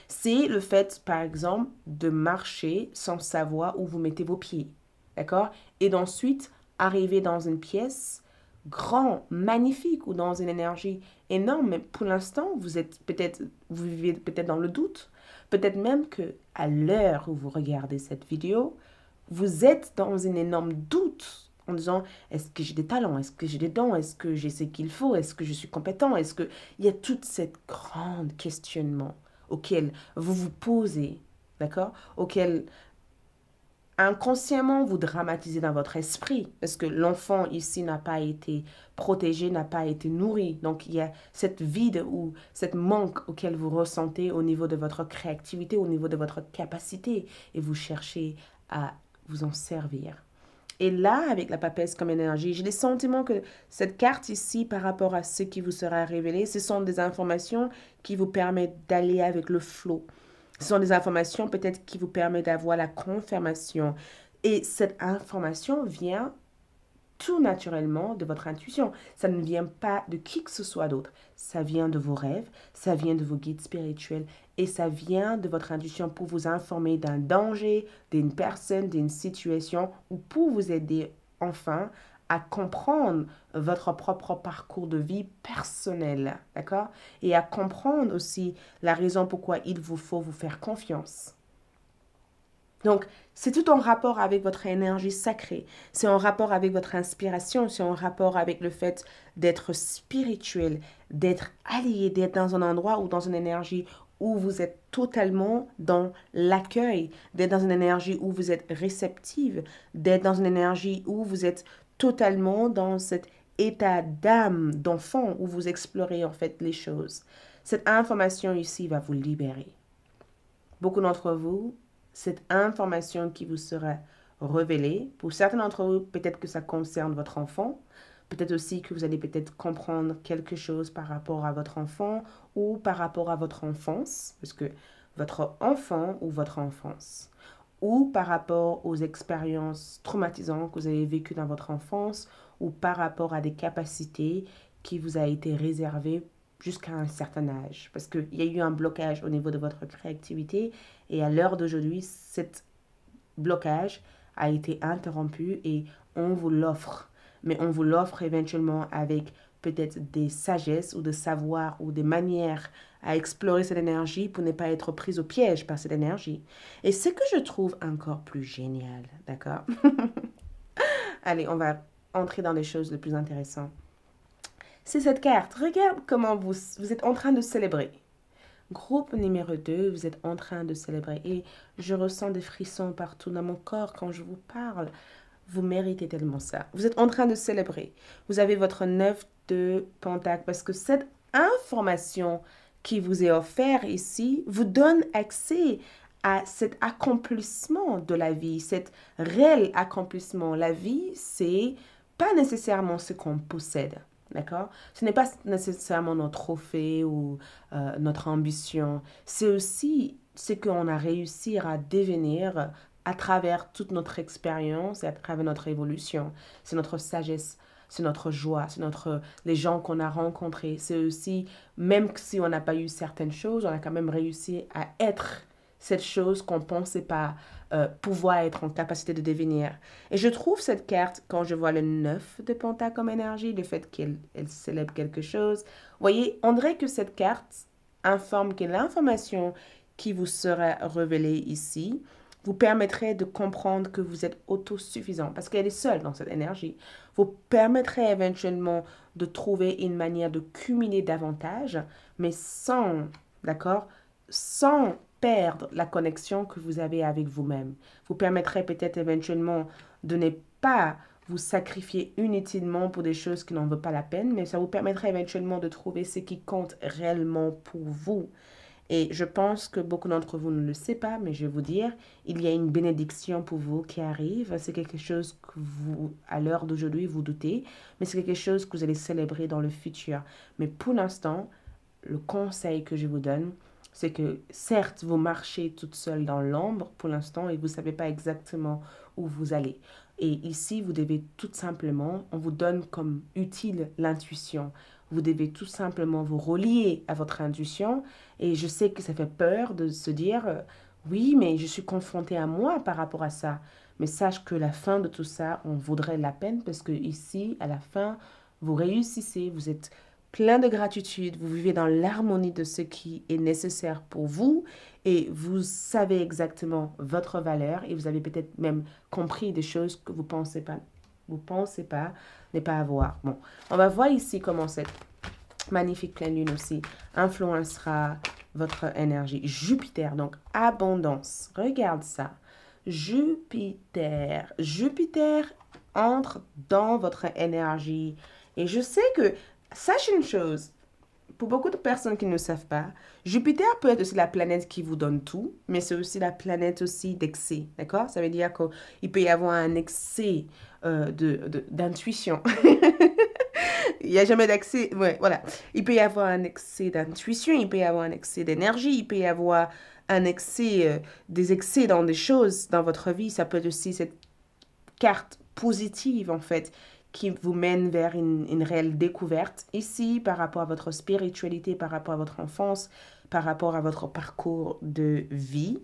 C'est le fait, par exemple, de marcher sans savoir où vous mettez vos pieds. D'accord? Et d'ensuite arriver dans une pièce grand, magnifique ou dans une énergie énorme, mais pour l'instant, vous vivez peut-être dans le doute. Peut-être même que à l'heure où vous regardez cette vidéo, vous êtes dans un énorme doute en disant est-ce que j'ai des talents, est-ce que j'ai des dons, est-ce que j'ai ce qu'il faut, est-ce que je suis compétent, est-ce que il y a tout cette grande questionnement auquel vous vous posez, d'accord, auquel inconsciemment vous dramatisez dans votre esprit parce que l'enfant ici n'a pas été protégé, n'a pas été nourri. Donc il y a cette vide ou cette manque auquel vous ressentez au niveau de votre créativité, au niveau de votre capacité et vous cherchez à vous en servir. Et là, avec la papesse comme énergie, j'ai le sentiment que cette carte ici, par rapport à ce qui vous sera révélé, ce sont des informations qui vous permettent d'aller avec le flot. Ce sont des informations peut-être qui vous permettent d'avoir la confirmation. Et cette information vient tout naturellement de votre intuition. Ça ne vient pas de qui que ce soit d'autre. Ça vient de vos rêves, ça vient de vos guides spirituels et ça vient de votre intuition pour vous informer d'un danger, d'une personne, d'une situation ou pour vous aider enfin à comprendre votre propre parcours de vie personnel, d'accord? Et à comprendre aussi la raison pourquoi il vous faut vous faire confiance. Donc, c'est tout en rapport avec votre énergie sacrée. C'est en rapport avec votre inspiration. C'est en rapport avec le fait d'être spirituel, d'être allié, d'être dans un endroit ou dans une énergie où vous êtes totalement dans l'accueil, d'être dans une énergie où vous êtes réceptive, d'être dans une énergie où vous êtes totalement dans cet état d'âme, d'enfant, où vous explorez en fait les choses. Cette information ici va vous libérer. Beaucoup d'entre vous, cette information qui vous sera révélée, pour certains d'entre vous, peut-être que ça concerne votre enfant, peut-être aussi que vous allez peut-être comprendre quelque chose par rapport à votre enfant ou par rapport à votre enfance, parce que votre enfant ou votre enfance, ou par rapport aux expériences traumatisantes que vous avez vécues dans votre enfance, ou par rapport à des capacités qui vous a été réservées jusqu'à un certain âge. Parce qu'il y a eu un blocage au niveau de votre créativité et à l'heure d'aujourd'hui, cet blocage a été interrompu et on vous l'offre. Mais on vous l'offre éventuellement avec peut-être des sagesses ou des savoirs ou des manières à explorer cette énergie pour ne pas être prise au piège par cette énergie. Et ce que je trouve encore plus génial, d'accord? Allez, on va entrer dans les choses les plus intéressantes. C'est cette carte. Regarde comment vous êtes en train de célébrer. Groupe numéro 2, vous êtes en train de célébrer. Et je ressens des frissons partout dans mon corps quand je vous parle. Vous méritez tellement ça. Vous êtes en train de célébrer. Vous avez votre 9 de Pentacle parce que cette information qui vous est offerte ici vous donne accès à cet accomplissement de la vie, cet réel accomplissement. La vie, c'est pas nécessairement ce qu'on possède. D'accord? Ce n'est pas nécessairement notre trophée ou notre ambition. C'est aussi ce qu'on a réussi à devenir à travers toute notre expérience et à travers notre évolution. C'est notre sagesse, c'est notre joie, c'est les gens qu'on a rencontrés. C'est aussi, même si on n'a pas eu certaines choses, on a quand même réussi à être cette chose qu'on ne pensait pas pouvoir être en capacité de devenir. Et je trouve cette carte, quand je vois le 9 de Pentacle comme énergie, le fait qu'elle célèbre quelque chose, vous voyez, on dirait que cette carte informe que l'information qui vous sera révélée ici vous permettrait de comprendre que vous êtes autosuffisant parce qu'elle est seule dans cette énergie. Vous permettrait éventuellement de trouver une manière de cumuler davantage, mais sans, d'accord, sans perdre la connexion que vous avez avec vous-même. Vous permettrait peut-être éventuellement de ne pas vous sacrifier inutilement pour des choses qui n'en vaut pas la peine, mais ça vous permettrait éventuellement de trouver ce qui compte réellement pour vous. Et je pense que beaucoup d'entre vous ne le savent pas, mais je vais vous dire, il y a une bénédiction pour vous qui arrive. C'est quelque chose que vous, à l'heure d'aujourd'hui, vous doutez, mais c'est quelque chose que vous allez célébrer dans le futur. Mais pour l'instant, le conseil que je vous donne, c'est que certes, vous marchez toute seule dans l'ombre pour l'instant et vous ne savez pas exactement où vous allez. Et ici, vous devez tout simplement, on vous donne comme utile l'intuition. Vous devez tout simplement vous relier à votre intuition. Et je sais que ça fait peur de se dire, oui, mais je suis confrontée à moi par rapport à ça. Mais sache que la fin de tout ça, on vaudrait la peine parce que ici, à la fin, vous réussissez, vous êtes plein de gratitude, vous vivez dans l'harmonie de ce qui est nécessaire pour vous et vous savez exactement votre valeur et vous avez peut-être même compris des choses que vous pensez pas ne pas avoir. Bon, on va voir ici comment cette magnifique pleine lune aussi influencera votre énergie. Jupiter, donc abondance. Regarde ça. Jupiter. Jupiter entre dans votre énergie. Et je sais que, sachez une chose, pour beaucoup de personnes qui ne le savent pas, Jupiter peut être aussi la planète qui vous donne tout, mais c'est aussi la planète d'excès, d'accord? Ça veut dire qu'il peut y avoir un excès d'intuition. Il n'y a jamais d'accès, ouais, voilà. Il peut y avoir un excès d'intuition, il peut y avoir un excès d'énergie, il peut y avoir un excès, des excès dans des choses dans votre vie. Ça peut être aussi cette carte positive, en fait, qui vous mène vers une réelle découverte. Ici, par rapport à votre spiritualité, par rapport à votre enfance, par rapport à votre parcours de vie.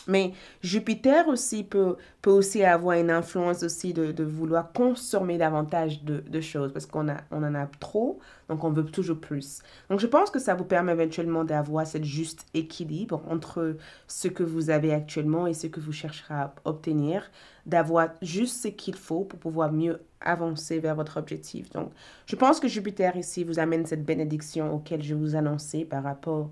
Mais Jupiter aussi peut aussi avoir une influence aussi de vouloir consommer davantage de choses parce on en a trop, donc on veut toujours plus. Donc je pense que ça vous permet éventuellement d'avoir cette juste équilibre entre ce que vous avez actuellement et ce que vous chercherez à obtenir, d'avoir juste ce qu'il faut pour pouvoir mieux avancer vers votre objectif. Donc je pense que Jupiter ici vous amène cette bénédiction auquel je vous annonçais par rapport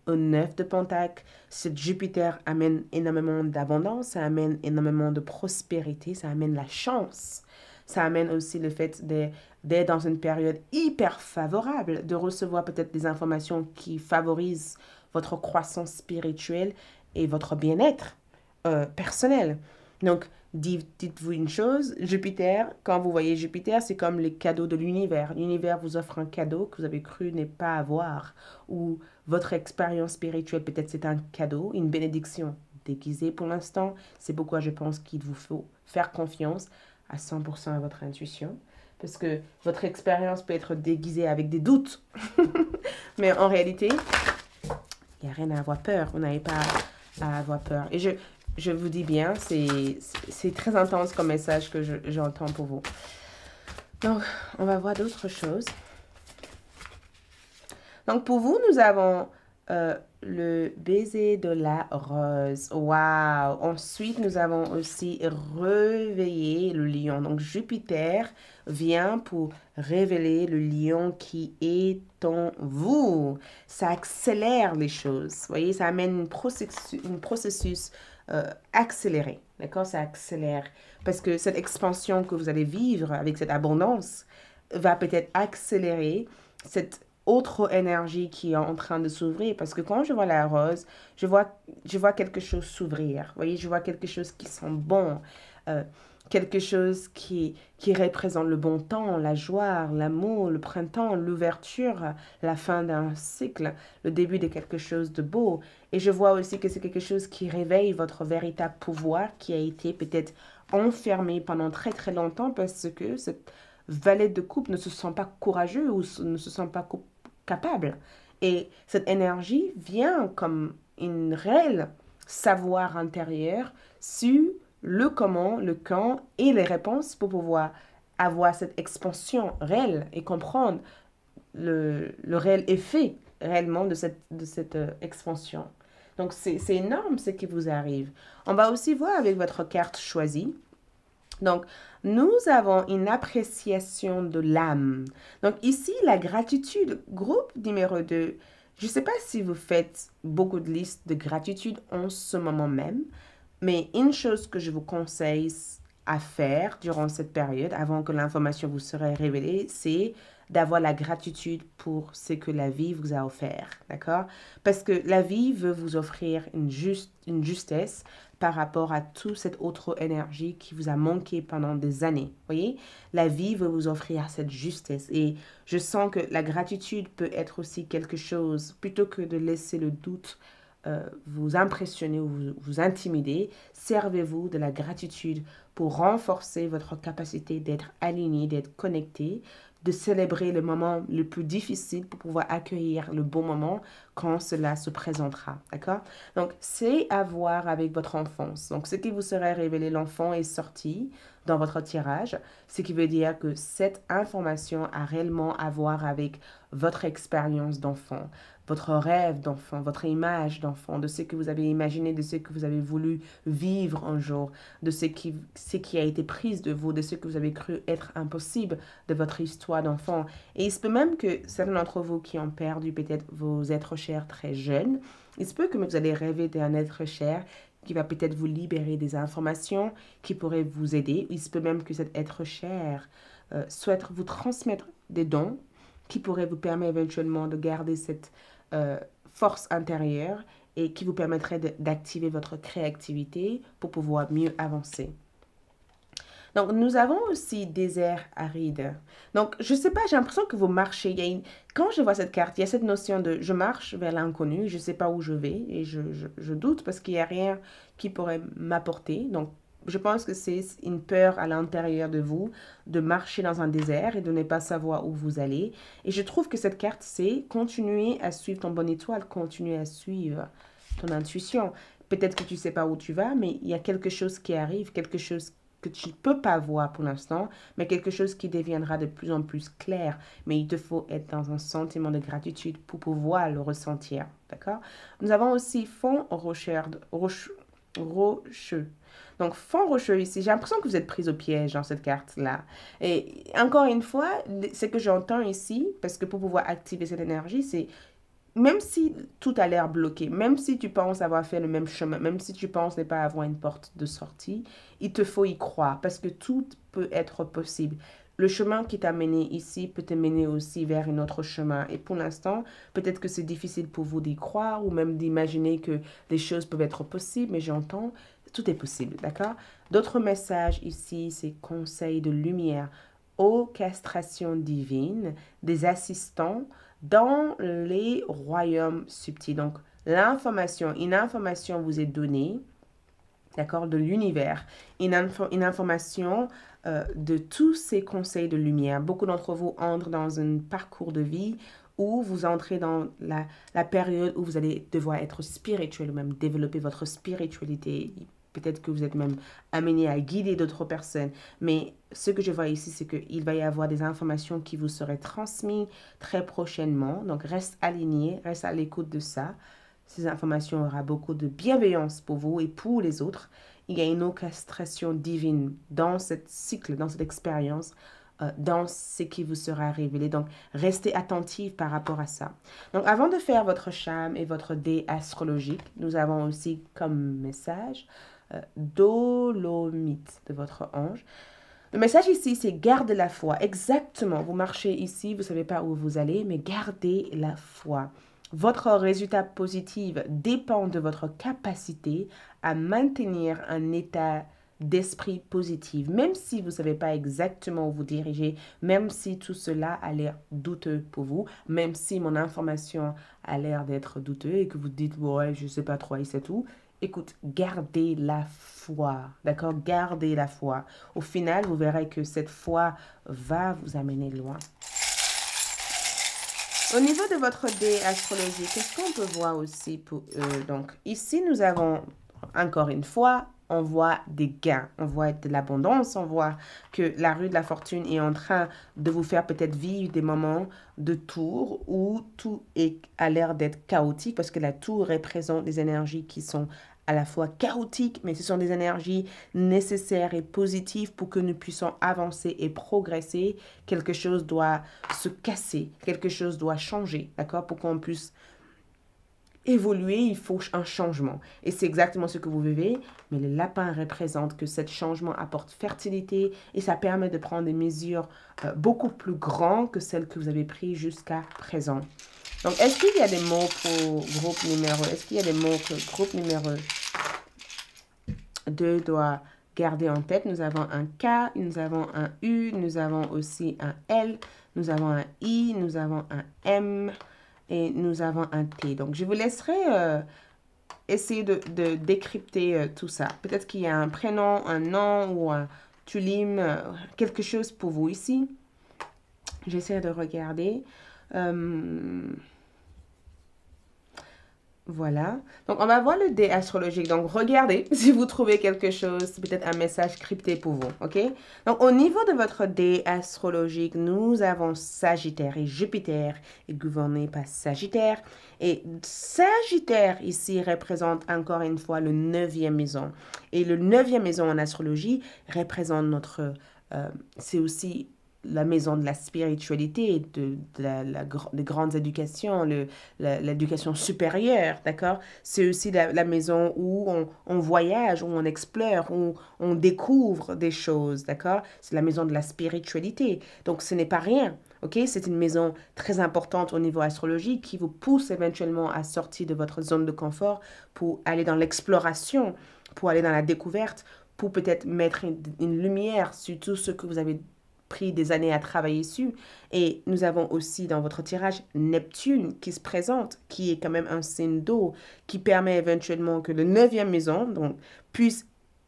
au 9 de Pentacle. Cette Jupiter amène énormément d'abondance, ça amène énormément de prospérité, ça amène la chance. Ça amène aussi le fait d'être dans une période hyper favorable, de recevoir peut-être des informations qui favorisent votre croissance spirituelle et votre bien-être personnel. Donc, dites-vous une chose, Jupiter, quand vous voyez Jupiter, c'est comme les cadeaux de l'univers. L'univers vous offre un cadeau que vous avez cru ne pas avoir, ou votre expérience spirituelle, peut-être c'est un cadeau, une bénédiction déguisée pour l'instant. C'est pourquoi je pense qu'il vous faut faire confiance à 100% à votre intuition, parce que votre expérience peut être déguisée avec des doutes. Mais en réalité, il n'y a rien à avoir peur. Vous n'avez pas à avoir peur. Et je vous dis bien, c'est très intense comme message que j'entends pour vous. Donc, on va voir d'autres choses. Donc, pour vous, nous avons le baiser de la rose. Waouh! Ensuite, nous avons aussi réveillé le lion. Donc, Jupiter vient pour révéler le lion qui est en vous. Ça accélère les choses. Vous voyez, ça amène un processus accéléré. D'accord? Ça accélère. Parce que cette expansion que vous allez vivre avec cette abondance va peut-être accélérer cette autre énergie qui est en train de s'ouvrir. Parce que quand je vois la rose, je vois quelque chose s'ouvrir. Vous voyez, je vois quelque chose qui sent bon. Quelque chose qui représente le bon temps, la joie, l'amour, le printemps, l'ouverture, la fin d'un cycle, le début de quelque chose de beau. Et je vois aussi que c'est quelque chose qui réveille votre véritable pouvoir qui a été peut-être enfermé pendant très très longtemps parce que cette valet de coupe ne se sent pas courageux ou ne se sent pas capable. Et cette énergie vient comme une réelle savoir intérieur sur le comment, le quand et les réponses pour pouvoir avoir cette expansion réelle et comprendre le réel effet réellement de cette expansion. Donc, c'est énorme ce qui vous arrive. On va aussi voir avec votre carte choisie. Donc, nous avons une appréciation de l'âme. Donc, ici, la gratitude, groupe numéro 2. Je ne sais pas si vous faites beaucoup de listes de gratitude en ce moment même, mais une chose que je vous conseille à faire durant cette période, avant que l'information vous serait révélée, c'est d'avoir la gratitude pour ce que la vie vous a offert, d'accord? Parce que la vie veut vous offrir une justesse par rapport à toute cette autre énergie qui vous a manqué pendant des années, voyez? La vie veut vous offrir cette justesse et je sens que la gratitude peut être aussi quelque chose, plutôt que de laisser le doute vous impressionner ou vous intimider, servez-vous de la gratitude pour renforcer votre capacité d'être aligné, d'être connecté, de célébrer le moment le plus difficile pour pouvoir accueillir le bon moment quand cela se présentera, d'accord? Donc, c'est à voir avec votre enfance. Donc, ce qui vous serait révélé, l'enfant est sorti dans votre tirage, ce qui veut dire que cette information a réellement à voir avec votre expérience d'enfant, votre rêve d'enfant, votre image d'enfant, de ce que vous avez imaginé, de ce que vous avez voulu vivre un jour, de ce qui a été pris de vous, de ce que vous avez cru être impossible de votre histoire d'enfant. Et il se peut même que certains d'entre vous qui ont perdu peut-être vos êtres chers très jeunes, il se peut que vous allez rêver d'un être cher qui va peut-être vous libérer des informations qui pourraient vous aider. Il se peut même que cet être cher souhaite vous transmettre des dons qui pourraient vous permettre éventuellement de garder cette force intérieure et qui vous permettrait d'activer votre créativité pour pouvoir mieux avancer. Donc, nous avons aussi désert aride. Donc, je ne sais pas, j'ai l'impression que vous marchez. Quand je vois cette carte, il y a cette notion de je marche vers l'inconnu, je ne sais pas où je vais et je doute parce qu'il n'y a rien qui pourrait m'apporter. Donc, je pense que c'est une peur à l'intérieur de vous de marcher dans un désert et de ne pas savoir où vous allez. Et je trouve que cette carte, c'est continuer à suivre ton bonne étoile, continuer à suivre ton intuition. Peut-être que tu ne sais pas où tu vas, mais il y a quelque chose qui arrive, quelque chose que tu ne peux pas voir pour l'instant, mais quelque chose qui deviendra de plus en plus clair. Mais il te faut être dans un sentiment de gratitude pour pouvoir le ressentir. D'accord? Nous avons aussi fond rocheux. Donc, fond rocheux ici, j'ai l'impression que vous êtes pris au piège dans cette carte-là. Et encore une fois, ce que j'entends ici, parce que pour pouvoir activer cette énergie, c'est même si tout a l'air bloqué, même si tu penses avoir fait le même chemin, même si tu penses ne pas avoir une porte de sortie, il te faut y croire parce que tout peut être possible. Le chemin qui t'a mené ici peut te mener aussi vers un autre chemin. Et pour l'instant, peut-être que c'est difficile pour vous d'y croire ou même d'imaginer que les choses peuvent être possibles, mais j'entends, tout est possible, d'accord? D'autres messages ici, c'est conseil de lumière, orchestration divine, des assistants, dans les royaumes subtils. Donc, une information vous est donnée, d'accord, de l'univers, une information de tous ces conseils de lumière. Beaucoup d'entre vous entrent dans un parcours de vie où vous entrez dans la période où vous allez devoir être spirituel, ou même développer votre spiritualité. Peut-être que vous êtes même amené à guider d'autres personnes. Mais ce que je vois ici, c'est qu'il va y avoir des informations qui vous seraient transmises très prochainement. Donc, reste aligné, reste à l'écoute de ça. Ces informations auront beaucoup de bienveillance pour vous et pour les autres. Il y a une orchestration divine dans ce cycle, dans cette expérience, dans ce qui vous sera révélé. Donc, restez attentif par rapport à ça. Donc, avant de faire votre charme et votre dé astrologique, nous avons aussi comme message Dolomite de votre ange. Le message ici, c'est garde la foi. Exactement, vous marchez ici, vous ne savez pas où vous allez, mais gardez la foi. Votre résultat positif dépend de votre capacité à maintenir un état d'esprit positif, même si vous ne savez pas exactement où vous dirigez, même si tout cela a l'air douteux pour vous, même si mon information a l'air d'être douteuse et que vous dites, ouais, je ne sais pas trop, et c'est tout. Écoute, gardez la foi, d'accord? Gardez la foi. Au final, vous verrez que cette foi va vous amener loin. Au niveau de votre dé astrologique, qu'est-ce qu'on peut voir aussi pour eux? Donc, ici, nous avons, encore une fois, on voit des gains, on voit de l'abondance, on voit que la rue de la fortune est en train de vous faire peut-être vivre des moments de tour où tout a l'air d'être chaotique parce que la tour représente des énergies qui sont à la fois chaotiques, mais ce sont des énergies nécessaires et positives pour que nous puissions avancer et progresser. Quelque chose doit se casser, quelque chose doit changer, d'accord? Pour qu'on puisse évoluer, il faut un changement. Et c'est exactement ce que vous vivez, mais le lapin représente que ce changement apporte fertilité et ça permet de prendre des mesures beaucoup plus grandes que celles que vous avez prises jusqu'à présent. Donc, est-ce qu'il y a des mots pour groupe numéro? Est-ce qu'il y a des mots que groupe numéro 2 doit garder en tête? Nous avons un K, nous avons un U, nous avons aussi un L, nous avons un I, nous avons un M et nous avons un T. Donc, je vous laisserai essayer de décrypter tout ça. Peut-être qu'il y a un prénom, un nom ou un tulim, quelque chose pour vous ici. J'essaie de regarder. Voilà. Donc, on va voir le dé astrologique. Donc, regardez si vous trouvez quelque chose, peut-être un message crypté pour vous. OK? Donc, au niveau de votre dé astrologique, nous avons Sagittaire et Jupiter est gouverné par Sagittaire. Et Sagittaire ici représente encore une fois le 9e maison. Et le 9e maison en astrologie représente notre... c'est aussi la maison de la spiritualité, des grandes éducations, l'éducation supérieure, d'accord? C'est aussi la maison où on voyage, où on explore, où on découvre des choses, d'accord? C'est la maison de la spiritualité. Donc, ce n'est pas rien, ok? C'est une maison très importante au niveau astrologique qui vous pousse éventuellement à sortir de votre zone de confort pour aller dans l'exploration, pour aller dans la découverte, pour peut-être mettre une lumière sur tout ce que vous avez pris des années à travailler dessus. Et nous avons aussi dans votre tirage Neptune qui se présente, qui est quand même un signe d'eau, qui permet éventuellement que le 9e maison donc, puisse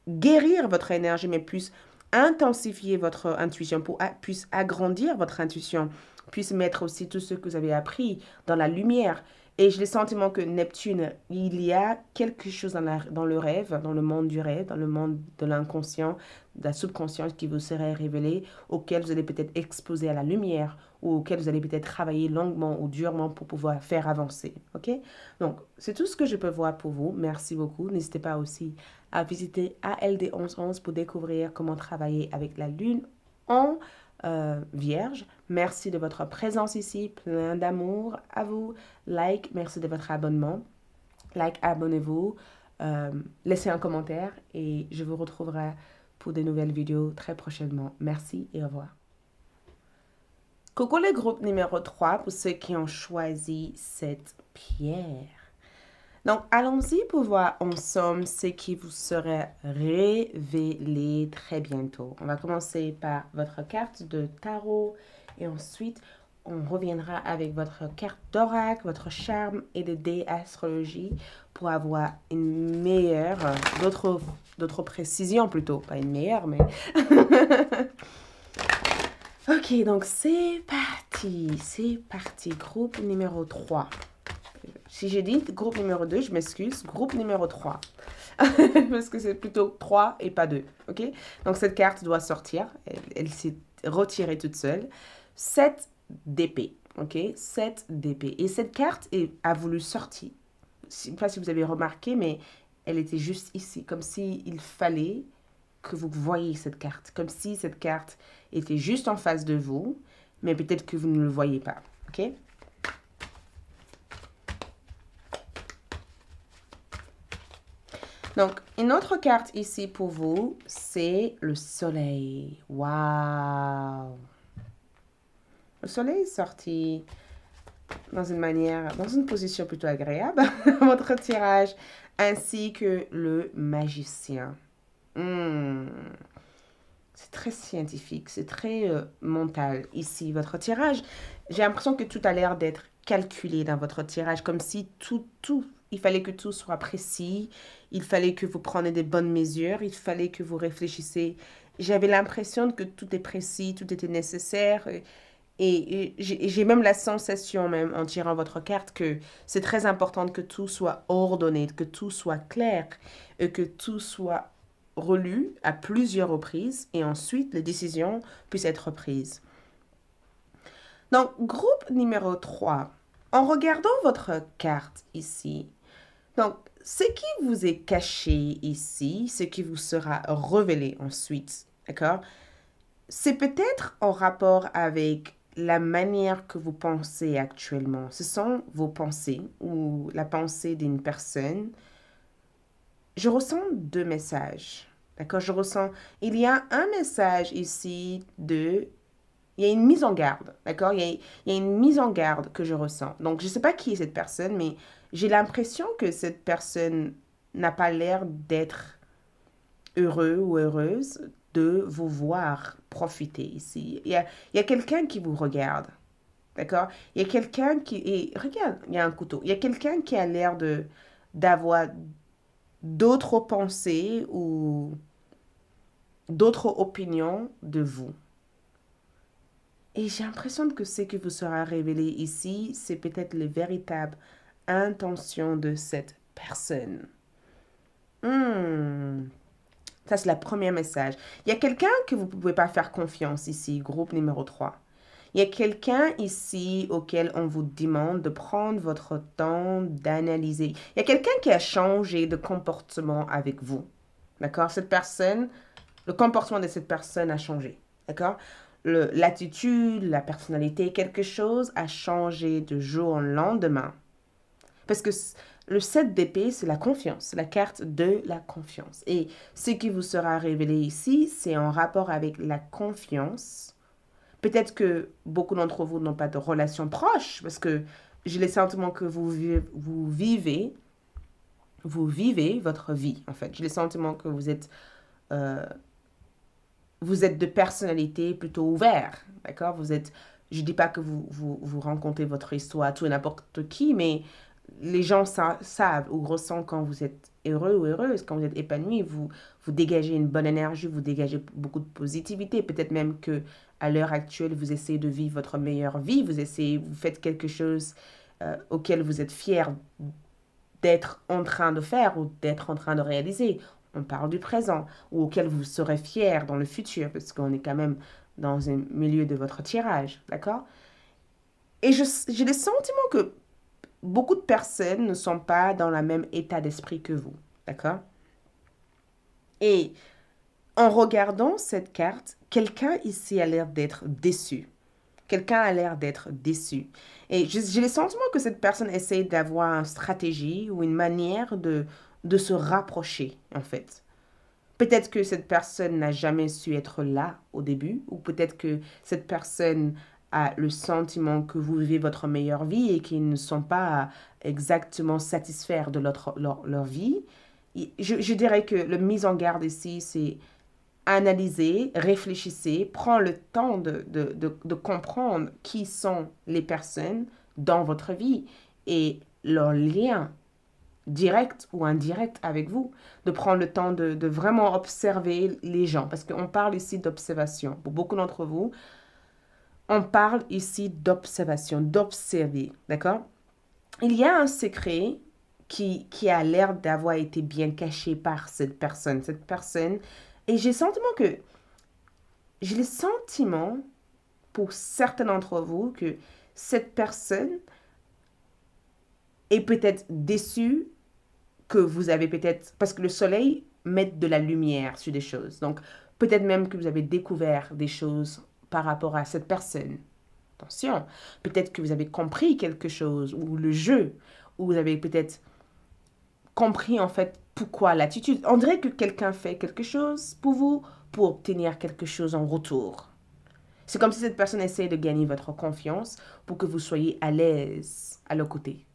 guérir votre énergie, mais puisse intensifier votre intuition, puisse agrandir votre intuition, puisse mettre aussi tout ce que vous avez appris dans la lumière. Et j'ai le sentiment que Neptune, il y a quelque chose dans le rêve, dans le monde du rêve, dans le monde de l'inconscient, de la subconscience qui vous serait révélé, auquel vous allez peut-être exposer à la lumière ou auquel vous allez peut-être travailler longuement ou durement pour pouvoir faire avancer. OK? Donc, c'est tout ce que je peux voir pour vous. Merci beaucoup. N'hésitez pas aussi à visiter ALD 1111 pour découvrir comment travailler avec la lune en Vierge. Merci de votre présence ici, plein d'amour à vous. Like, merci de votre abonnement. Like, abonnez-vous, laissez un commentaire et je vous retrouverai pour de nouvelles vidéos très prochainement. Merci et au revoir. Coucou le groupe numéro 3 pour ceux qui ont choisi cette pierre. Donc, allons-y pour voir ensemble ce qui vous sera révélé très bientôt. On va commencer par votre carte de tarot et ensuite, on reviendra avec votre carte d'oracle, votre charme et de dé astrologie pour avoir une meilleure, d'autres précisions plutôt, pas une meilleure, mais... Ok, donc c'est parti, groupe numéro 3. Si j'ai dit groupe numéro 2, je m'excuse, groupe numéro 3. Parce que c'est plutôt 3 et pas 2, ok? Donc cette carte doit sortir, elle s'est retirée toute seule. 7 d'épée, ok? 7 d'épée. Et cette carte a voulu sortir. Je ne sais pas si vous avez remarqué, mais elle était juste ici, comme s'il fallait que vous voyiez cette carte. Comme si cette carte était juste en face de vous, mais peut-être que vous ne le voyez pas, ok? Donc, une autre carte ici pour vous, c'est le soleil. Waouh! Le soleil est sorti dans une position plutôt agréable, votre tirage, ainsi que le magicien. C'est très scientifique, c'est très mental ici, votre tirage. J'ai l'impression que tout a l'air d'être calculé dans votre tirage, comme si il fallait que tout soit précis, il fallait que vous preniez des bonnes mesures, il fallait que vous réfléchissiez. J'avais l'impression que tout est précis, tout était nécessaire. Et j'ai même la sensation, même en tirant votre carte, que c'est très important que tout soit ordonné, que tout soit clair, et que tout soit relu à plusieurs reprises et ensuite les décisions puissent être prises. Donc, groupe numéro 3. En regardant votre carte ici, donc, ce qui vous est caché ici, ce qui vous sera révélé ensuite, d'accord? C'est peut-être en rapport avec la manière que vous pensez actuellement. Ce sont vos pensées ou la pensée d'une personne. Je ressens 2 messages. D'accord? Il y a un message ici il y a une mise en garde. D'accord? Il y a une mise en garde que je ressens. Donc, je ne sais pas qui est cette personne, mais j'ai l'impression que cette personne n'a pas l'air d'être heureux ou heureuse de vous voir profiter ici. Il y a quelqu'un qui vous regarde. D'accord? Il y a quelqu'un regarde, il y a un couteau. Il y a quelqu'un qui a l'air d'avoir d'autres pensées ou d'autres opinions de vous. Et j'ai l'impression que ce qui vous sera révélé ici, c'est peut-être le véritable intentions de cette personne. Ça, c'est le premier message. Il y a quelqu'un que vous ne pouvez pas faire confiance ici, groupe numéro 3. Il y a quelqu'un ici auquel on vous demande de prendre votre temps d'analyser. Il y a quelqu'un qui a changé de comportement avec vous. D'accord? Cette personne, le comportement de cette personne a changé. D'accord? L'attitude, la personnalité, quelque chose a changé de jour au lendemain. Parce que le 7 d'épée, c'est la confiance, c'est la carte de la confiance. Et ce qui vous sera révélé ici, c'est en rapport avec la confiance. Peut-être que beaucoup d'entre vous n'ont pas de relation proche, parce que j'ai le sentiment que vous vivez votre vie, en fait. J'ai le sentiment que vous êtes de personnalité plutôt ouverte, d'accord? Je ne dis pas que vous rencontrez votre histoire à tout et n'importe qui, mais les gens savent ou ressentent quand vous êtes heureux ou heureuse, quand vous êtes épanoui, vous dégagez une bonne énergie, vous dégagez beaucoup de positivité. Peut-être même que à l'heure actuelle, vous essayez de vivre votre meilleure vie, vous faites quelque chose auquel vous êtes fier d'être en train de faire ou d'être en train de réaliser. On parle du présent ou auquel vous serez fier dans le futur, parce qu'on est quand même dans un milieu de votre tirage, d'accord? Et j'ai le sentiment que beaucoup de personnes ne sont pas dans le même état d'esprit que vous, d'accord? Et en regardant cette carte, quelqu'un ici a l'air d'être déçu. Quelqu'un a l'air d'être déçu. Et j'ai le sentiment que cette personne essaie d'avoir une stratégie ou une manière de se rapprocher, en fait. Peut-être que cette personne n'a jamais su être là au début, ou peut-être que cette personne a le sentiment que vous vivez votre meilleure vie et qu'ils ne sont pas exactement satisfaits de leur vie. Je dirais que la mise en garde ici, c'est analysez, réfléchissez, prenez le temps de comprendre qui sont les personnes dans votre vie et leurs liens direct ou indirect avec vous, de prendre le temps de vraiment observer les gens, parce qu'on parle ici d'observation. Pour beaucoup d'entre vous, on parle ici d'observation, d'observer, d'accord? Il y a un secret qui a l'air d'avoir été bien caché par cette personne. Et j'ai le sentiment pour certains d'entre vous que cette personne est peut-être déçue que vous avez peut-être... Parce que le soleil met de la lumière sur des choses. Donc, peut-être même que vous avez découvert des choses par rapport à cette personne. Attention, peut-être que vous avez compris quelque chose, ou le jeu, ou vous avez peut-être compris en fait pourquoi l'attitude. On dirait que quelqu'un fait quelque chose pour vous, pour obtenir quelque chose en retour. C'est comme si cette personne essaie de gagner votre confiance pour que vous soyez à l'aise à leur côté.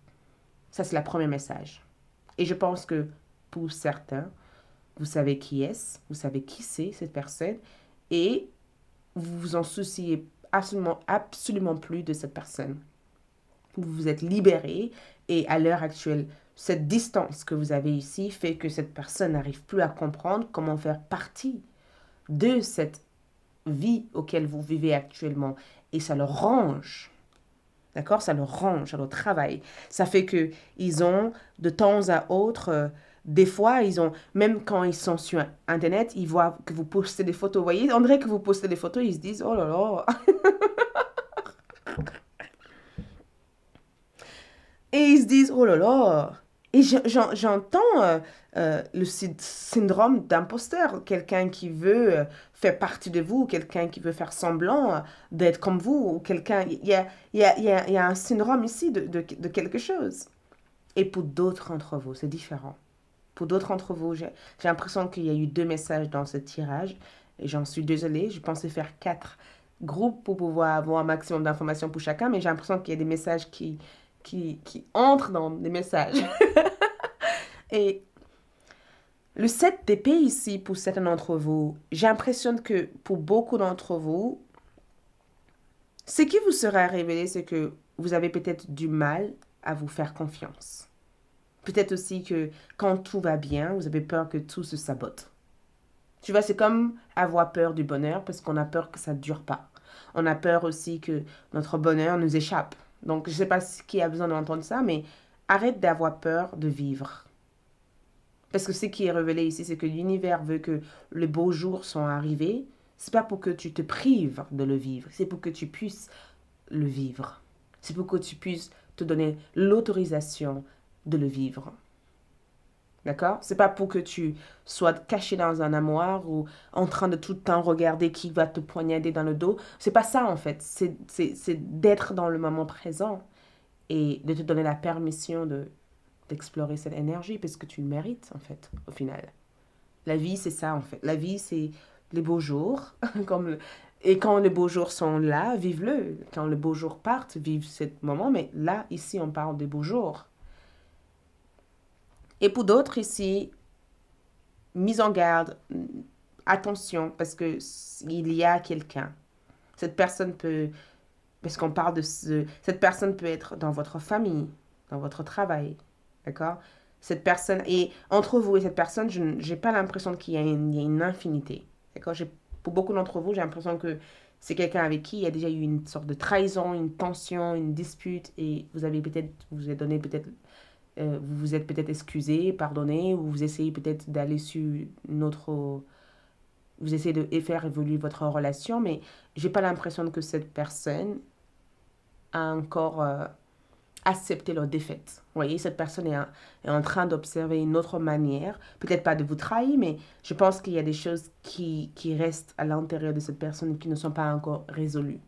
Ça, c'est le premier message. Et je pense que pour certains, vous savez qui est-ce, vous savez qui c'est cette personne, et vous vous en souciez absolument plus de cette personne. Vous vous êtes libéré, et à l'heure actuelle, cette distance que vous avez ici fait que cette personne n'arrive plus à comprendre comment faire partie de cette vie auquel vous vivez actuellement. Et ça le range. D'accord? Ça le range, ça le travaille. Ça fait qu'ils ont, de temps à autre, des fois, même quand ils sont sur Internet, ils voient que vous postez des photos. Vous voyez, on dirait que vous postez des photos, ils se disent, oh là là. Et ils se disent, oh là là. Et j'entends le syndrome d'imposteur, quelqu'un qui veut faire partie de vous, quelqu'un qui veut faire semblant d'être comme vous, ou quelqu'un... Il y a un syndrome ici de quelque chose. Et pour d'autres d'entre vous, c'est différent. Pour d'autres d'entre vous, j'ai l'impression qu'il y a eu 2 messages dans ce tirage, et j'en suis désolée, je pensais faire 4 groupes pour pouvoir avoir un maximum d'informations pour chacun, mais j'ai l'impression qu'il y a des messages qui entrent dans des messages. Et le 7 d'épée ici, pour certains d'entre vous, j'ai l'impression que pour beaucoup d'entre vous, ce qui vous sera révélé, c'est que vous avez peut-être du mal à vous faire confiance. Peut-être aussi que quand tout va bien, vous avez peur que tout se sabote. Tu vois, c'est comme avoir peur du bonheur parce qu'on a peur que ça ne dure pas. On a peur aussi que notre bonheur nous échappe. Donc, je ne sais pas qui a besoin d'entendre ça, mais arrête d'avoir peur de vivre. Parce que ce qui est révélé ici, c'est que l'univers veut que les beaux jours sont arrivés. C'est pas pour que tu te prives de le vivre, c'est pour que tu puisses le vivre. C'est pour que tu puisses te donner l'autorisation de le vivre. D'accord? C'est pas pour que tu sois caché dans un armoire ou en train de tout le temps regarder qui va te poignarder dans le dos. C'est pas ça en fait. C'est d'être dans le moment présent et de te donner la permission d'explorer cette énergie parce que tu le mérites en fait au final. La vie c'est ça en fait. La vie c'est les beaux jours et quand les beaux jours sont là, vive-le. Quand les beaux jours partent, vive ce moment. Mais là, ici, on parle des beaux jours. Et pour d'autres ici, mise en garde, attention, parce que il y a quelqu'un. Cette personne peut, parce qu'on parle de cette personne peut être dans votre famille, dans votre travail, d'accord? Cette personne, et entre vous et cette personne, je n'ai pas l'impression qu'il y a une infinité, d'accord? Pour beaucoup d'entre vous, j'ai l'impression que c'est quelqu'un avec qui il y a déjà eu une sorte de trahison, une tension, une dispute, et vous avez peut-être, vous avez donné peut-être vous vous êtes peut-être excusé, pardonné, ou vous essayez peut-être d'aller sur une autre... Vous essayez de faire évoluer votre relation, mais j'ai pas l'impression que cette personne a encore accepté leur défaite. Vous voyez, cette personne est en train d'observer une autre manière, peut-être pas de vous trahir, mais je pense qu'il y a des choses qui restent à l'intérieur de cette personne et qui ne sont pas encore résolues.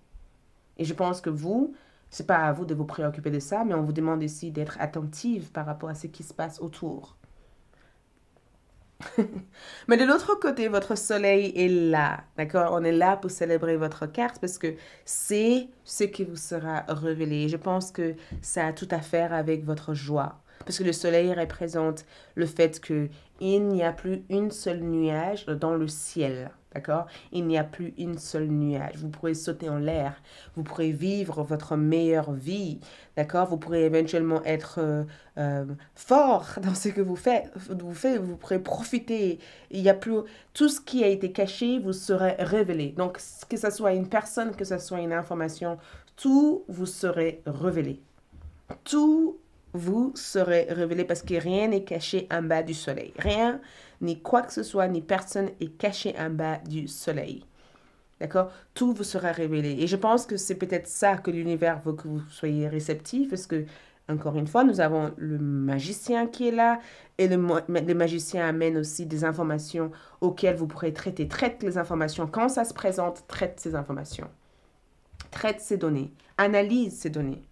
Et je pense que vous, c'est pas à vous de vous préoccuper de ça, mais on vous demande ici d'être attentive par rapport à ce qui se passe autour. Mais de l'autre côté, votre soleil est là, d'accord? On est là pour célébrer votre carte parce que c'est ce qui vous sera révélé. Je pense que ça a tout à faire avec votre joie. Parce que le soleil représente le fait qu'il n'y a plus une seule nuage dans le ciel. D'accord? Il n'y a plus une seule nuage. Vous pourrez sauter en l'air. Vous pourrez vivre votre meilleure vie. D'accord? Vous pourrez éventuellement être fort dans ce que vous faites. Vous pourrez profiter. Il y a plus... Tout ce qui a été caché vous sera révélé. Donc, que ce soit une personne, que ce soit une information, tout vous serait révélé. Tout vous serez révélé parce que rien n'est caché en bas du soleil. Rien, ni quoi que ce soit, ni personne est caché en bas du soleil. D'accord? Tout vous sera révélé. Et je pense que c'est peut-être ça que l'univers veut que vous soyez réceptif parce que, encore une fois, nous avons le magicien qui est là et le magicien amène aussi des informations auxquelles vous pourrez traiter. Traite les informations. Quand ça se présente, traite ces informations. Traite ces données. Analyse ces données.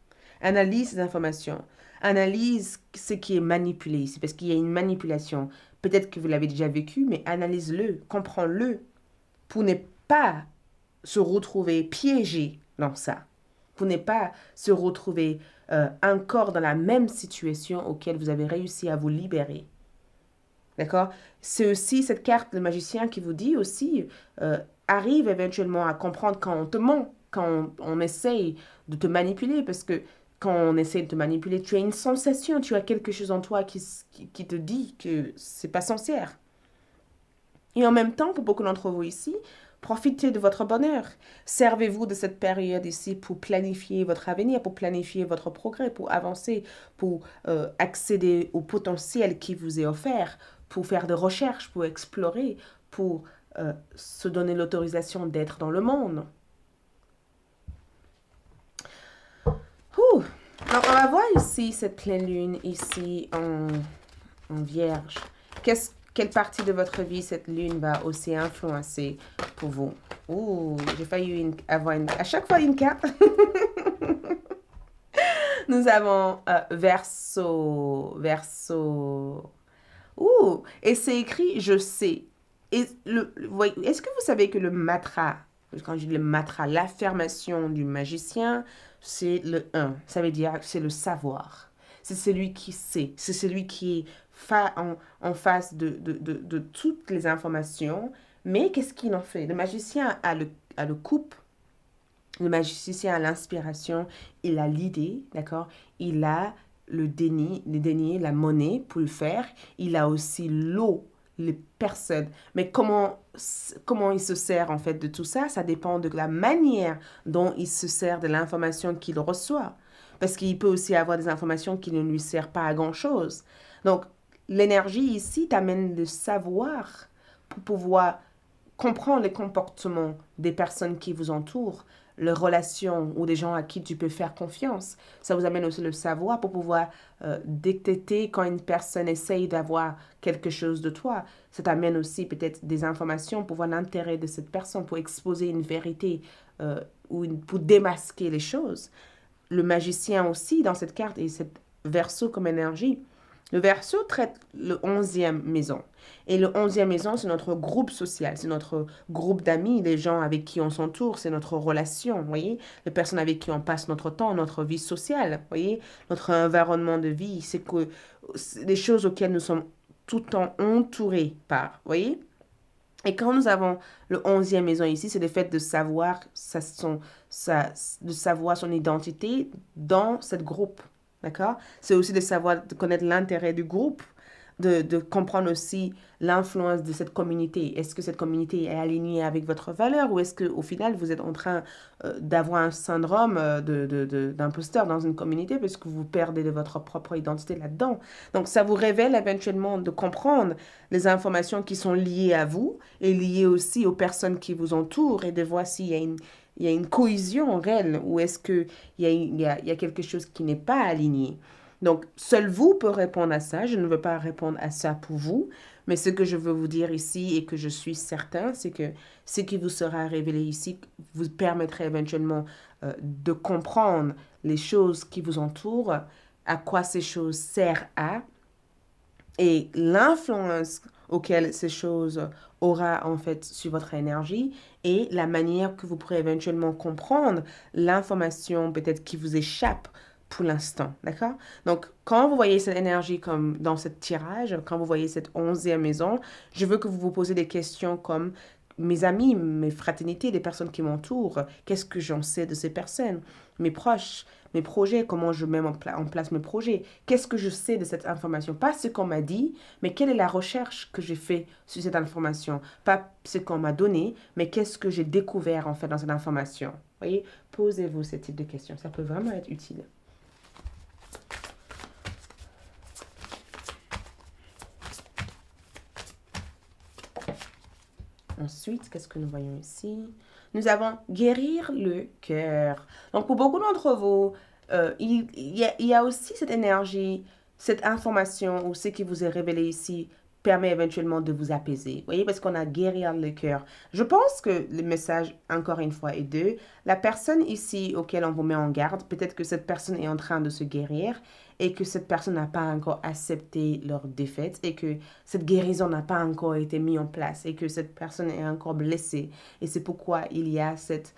Analyse ces informations. Analyse ce qui est manipulé ici, parce qu'il y a une manipulation. Peut-être que vous l'avez déjà vécu, mais analyse-le, comprends-le, pour ne pas se retrouver piégé dans ça, pour ne pas se retrouver encore dans la même situation auquel vous avez réussi à vous libérer. D'accord? C'est aussi cette carte de magicien qui vous dit aussi, arrive éventuellement à comprendre quand on te ment, quand on essaye de te manipuler, parce que quand on essaie de te manipuler, tu as une sensation, tu as quelque chose en toi qui te dit que c'est pas sincère. Et en même temps, pour beaucoup d'entre vous ici, profitez de votre bonheur. Servez-vous de cette période ici pour planifier votre avenir, pour planifier votre progrès, pour avancer, pour accéder au potentiel qui vous est offert, pour faire des recherches, pour explorer, pour se donner l'autorisation d'être dans le monde. Donc, on va voir ici cette pleine lune, ici en vierge. Quelle partie de votre vie cette lune va aussi influencer pour vous? Ouh, j'ai failli avoir à chaque fois une carte. Nous avons Verseau. Ouh, et c'est écrit « je sais ». Est-ce que vous savez que le mantra, quand je dis le mantra, l'affirmation du magicien, c'est le 1. Ça veut dire que c'est le savoir. C'est celui qui sait. C'est celui qui est en face de toutes les informations. Mais qu'est-ce qu'il en fait? Le magicien a le coupe. Le magicien a l'inspiration. Il a l'idée, d'accord? Il a le déni, la monnaie pour le faire. Il a aussi l'eau, les personnes. Mais comment il se sert en fait de tout ça? Ça dépend de la manière dont il se sert de l'information qu'il reçoit. Parce qu'il peut aussi avoir des informations qui ne lui servent pas à grand-chose. Donc, l'énergie ici t'amène le savoir pour pouvoir comprendre les comportements des personnes qui vous entourent, les relations ou des gens à qui tu peux faire confiance. Ça vous amène aussi le savoir pour pouvoir détecter quand une personne essaye d'avoir quelque chose de toi. Ça t'amène aussi peut-être des informations pour voir l'intérêt de cette personne, pour exposer une vérité pour démasquer les choses. Le magicien aussi, dans cette carte, et cette verso comme énergie, le verso traite le 11e maison. Et le 11e maison, c'est notre groupe social, c'est notre groupe d'amis, les gens avec qui on s'entoure, c'est notre relation, vous voyez, les personnes avec qui on passe notre temps, notre vie sociale, vous voyez, notre environnement de vie, c'est que les choses auxquelles nous sommes tout le temps entourés par, vous voyez. Et quand nous avons le 11e maison ici, c'est le fait de savoir, de savoir son identité dans cette groupe. D'accord? C'est aussi de savoir, de connaître l'intérêt du groupe, de comprendre aussi l'influence de cette communauté. Est-ce que cette communauté est alignée avec votre valeur ou est-ce qu'au final, vous êtes en train d'avoir un syndrome d'imposteur dans une communauté parce que vous perdez de votre propre identité là-dedans. Donc, ça vous révèle éventuellement de comprendre les informations qui sont liées à vous et liées aussi aux personnes qui vous entourent et de voir s'il y a une cohésion réelle ou est-ce qu'il y a quelque chose qui n'est pas aligné. Donc, seul vous peut répondre à ça. Je ne veux pas répondre à ça pour vous. Mais ce que je veux vous dire ici et que je suis certain, c'est que ce qui vous sera révélé ici vous permettra éventuellement de comprendre les choses qui vous entourent, à quoi ces choses servent à, et l'influence auquel ces choses aura en fait sur votre énergie et la manière que vous pourrez éventuellement comprendre l'information peut-être qui vous échappe pour l'instant, d'accord? Donc, quand vous voyez cette énergie comme dans ce tirage, quand vous voyez cette 11e maison, je veux que vous vous posez des questions comme mes amis, mes fraternités, les personnes qui m'entourent, qu'est-ce que j'en sais de ces personnes, mes proches, mes projets, comment je mets en place mes projets, qu'est-ce que je sais de cette information, pas ce qu'on m'a dit, mais quelle est la recherche que j'ai fait sur cette information, pas ce qu'on m'a donné, mais qu'est-ce que j'ai découvert en fait dans cette information. Vous voyez, posez-vous ce type de questions, ça peut vraiment être utile. Ensuite, qu'est-ce que nous voyons ici? Nous avons guérir le cœur. Donc, pour beaucoup d'entre vous, il y a aussi cette énergie, cette information ou ce qui vous est révélé ici permet éventuellement de vous apaiser. Vous voyez, parce qu'on a guérir le cœur. Je pense que le message, encore une fois, est de la personne ici auquel on vous met en garde, peut-être que cette personne est en train de se guérir et que cette personne n'a pas encore accepté leur défaite et que cette guérison n'a pas encore été mise en place et que cette personne est encore blessée. Et c'est pourquoi il y a cet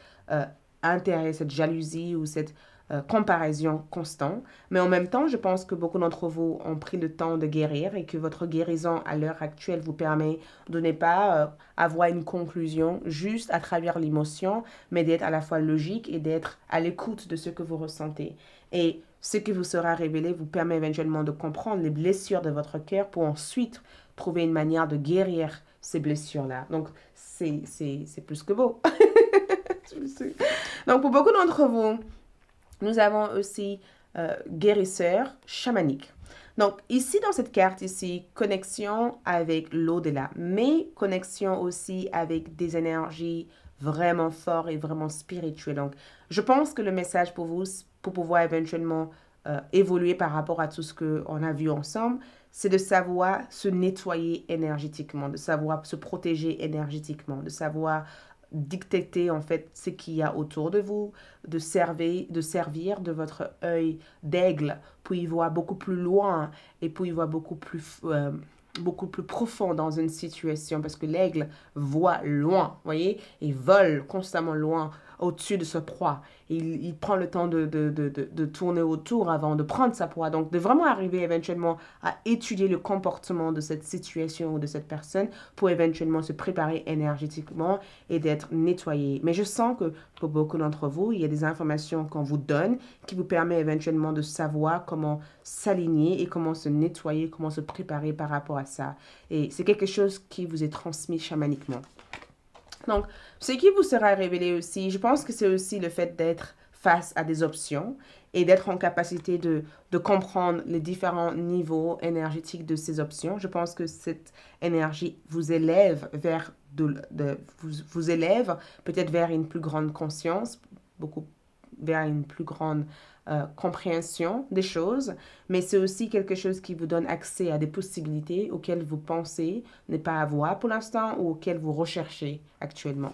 intérêt, cette jalousie ou cette comparaison constante. Mais en même temps, je pense que beaucoup d'entre vous ont pris le temps de guérir et que votre guérison à l'heure actuelle vous permet de ne pas avoir une conclusion juste à travers l'émotion, mais d'être à la fois logique et d'être à l'écoute de ce que vous ressentez. Et ce qui vous sera révélé vous permet éventuellement de comprendre les blessures de votre cœur pour ensuite trouver une manière de guérir ces blessures-là. Donc, c'est plus que beau. Donc, pour beaucoup d'entre vous, nous avons aussi guérisseur chamanique. Donc, ici, dans cette carte, ici, connexion avec l'au-delà, mais connexion aussi avec des énergies vraiment fortes et vraiment spirituelles. Donc, je pense que le message pour vous, pour pouvoir éventuellement évoluer par rapport à tout ce qu'on a vu ensemble, c'est de savoir se nettoyer énergétiquement, de savoir se protéger énergétiquement, de savoir dicter en fait ce qu'il y a autour de vous, de servir de votre œil d'aigle pour y voir beaucoup plus loin et pour y voir beaucoup plus profond dans une situation parce que l'aigle voit loin, voyez, et vole constamment loin au-dessus de sa proie. Il prend le temps de tourner autour avant de prendre sa proie. Donc, de vraiment arriver éventuellement à étudier le comportement de cette situation ou de cette personne pour éventuellement se préparer énergétiquement et d'être nettoyé. Mais je sens que pour beaucoup d'entre vous, il y a des informations qu'on vous donne qui vous permet éventuellement de savoir comment s'aligner et comment se nettoyer, comment se préparer par rapport à ça. Et c'est quelque chose qui vous est transmis chamaniquement. Donc, ce qui vous sera révélé aussi, je pense que c'est aussi le fait d'être face à des options et d'être en capacité de comprendre les différents niveaux énergétiques de ces options. Je pense que cette énergie vous élève vers vous élève peut-être vers une plus grande conscience, beaucoup vers une plus grande compréhension des choses, mais c'est aussi quelque chose qui vous donne accès à des possibilités auxquelles vous pensez ne pas avoir pour l'instant ou auxquelles vous recherchez actuellement.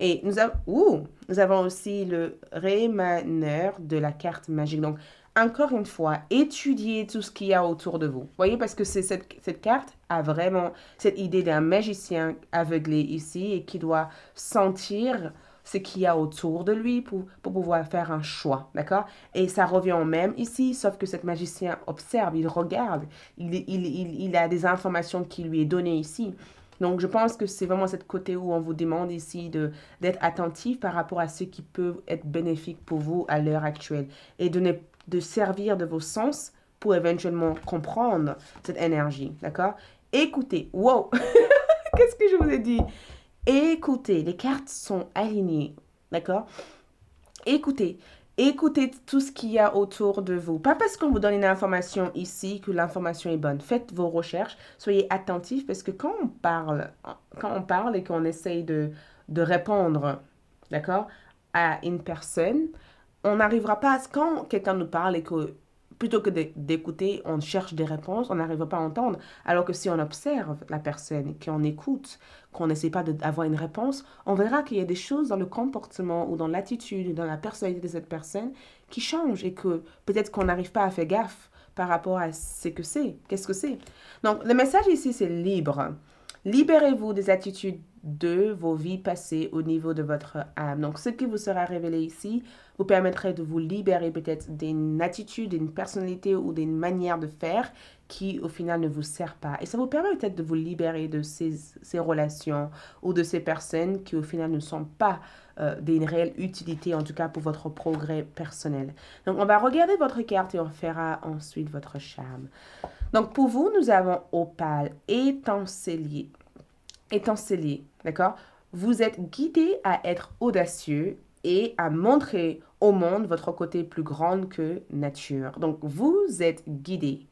Et nous avons aussi le rémaneur de la carte magique. Donc, encore une fois, étudiez tout ce qu'il y a autour de vous. Vous voyez, parce que cette carte a vraiment cette idée d'un magicien aveuglé ici et qui doit sentir ce qu'il y a autour de lui pour pouvoir faire un choix, d'accord? Et ça revient au même ici, sauf que cet magicien observe, il regarde, il a des informations qui lui est données ici. Donc, je pense que c'est vraiment cette côté où on vous demande ici d'être attentif par rapport à ce qui peut être bénéfique pour vous à l'heure actuelle et de servir de vos sens pour éventuellement comprendre cette énergie, d'accord? Écoutez, wow! Qu'est-ce que je vous ai dit? Écoutez, les cartes sont alignées, d'accord? Écoutez, écoutez tout ce qu'il y a autour de vous. Pas parce qu'on vous donne une information ici que l'information est bonne. Faites vos recherches, soyez attentifs parce que quand on parle et qu'on essaye de répondre, d'accord, à une personne, on n'arrivera pas à ce quand quelqu'un nous parle et que plutôt que d'écouter, on cherche des réponses, on n'arrive pas à entendre. Alors que si on observe la personne, qu'on écoute, qu'on n'essaie pas d'avoir une réponse, on verra qu'il y a des choses dans le comportement ou dans l'attitude, dans la personnalité de cette personne qui changent et que peut-être qu'on n'arrive pas à faire gaffe par rapport à ce que c'est. Qu'est-ce que c'est? Donc, le message ici, c'est libre. Libérez-vous des attitudes de vos vies passées au niveau de votre âme. Donc, ce qui vous sera révélé ici vous permettrait de vous libérer peut-être d'une attitude, d'une personnalité ou d'une manière de faire qui, au final, ne vous sert pas. Et ça vous permet peut-être de vous libérer de ces relations ou de ces personnes qui, au final, ne sont pas d'une réelle utilité, en tout cas pour votre progrès personnel. Donc, on va regarder votre carte et on fera ensuite votre charme. Donc, pour vous, nous avons opale, étincelier. Étincelier, d'accord? Vous êtes guidé à être audacieux et à montrer au monde votre côté plus grand que nature. Donc, vous êtes guidé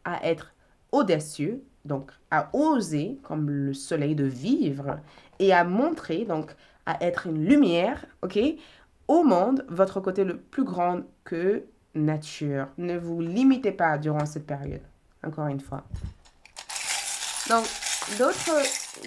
à être audacieux, donc à oser, comme le soleil, de vivre et à montrer, donc à être une lumière, ok, au monde, votre côté le plus grand que nature. Ne vous limitez pas durant cette période, encore une fois. Donc,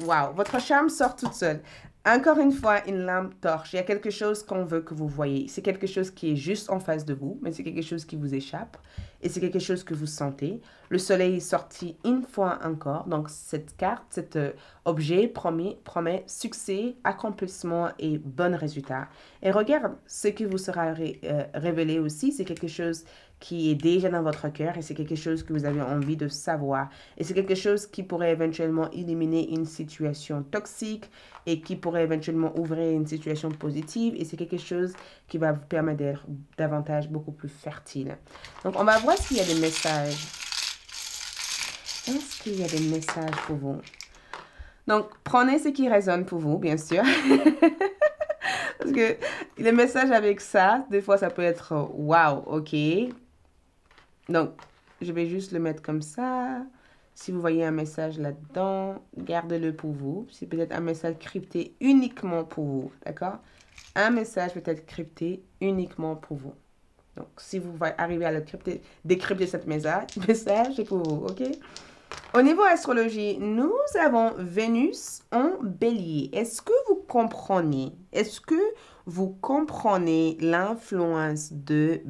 Waouh, votre charme sort toute seule. Encore une fois, une lampe torche. Il y a quelque chose qu'on veut que vous voyez. C'est quelque chose qui est juste en face de vous, mais c'est quelque chose qui vous échappe. Et c'est quelque chose que vous sentez. Le soleil est sorti une fois encore. Donc, cette carte, cet objet promet succès, accomplissement et bon résultat. Et regarde, ce qui vous sera révélé aussi, c'est quelque chose qui est déjà dans votre cœur et c'est quelque chose que vous avez envie de savoir. Et c'est quelque chose qui pourrait éventuellement éliminer une situation toxique et qui pourrait éventuellement ouvrir une situation positive. Et c'est quelque chose qui va vous permettre d'être davantage beaucoup plus fertile. Donc, on va voir s'il y a des messages. Est-ce qu'il y a des messages pour vous? Donc, prenez ce qui résonne pour vous, bien sûr. Parce que les messages avec ça, des fois, ça peut être « wow, ok ». Donc, je vais juste le mettre comme ça. Si vous voyez un message là-dedans, gardez-le pour vous. C'est peut-être un message crypté uniquement pour vous, d'accord? Un message peut être crypté uniquement pour vous. Donc, si vous arrivez à décrypter ce message, c'est pour vous, ok? Au niveau astrologie, nous avons Vénus en bélier. Est-ce que vous comprenez? Est-ce que vous comprenez l'influence de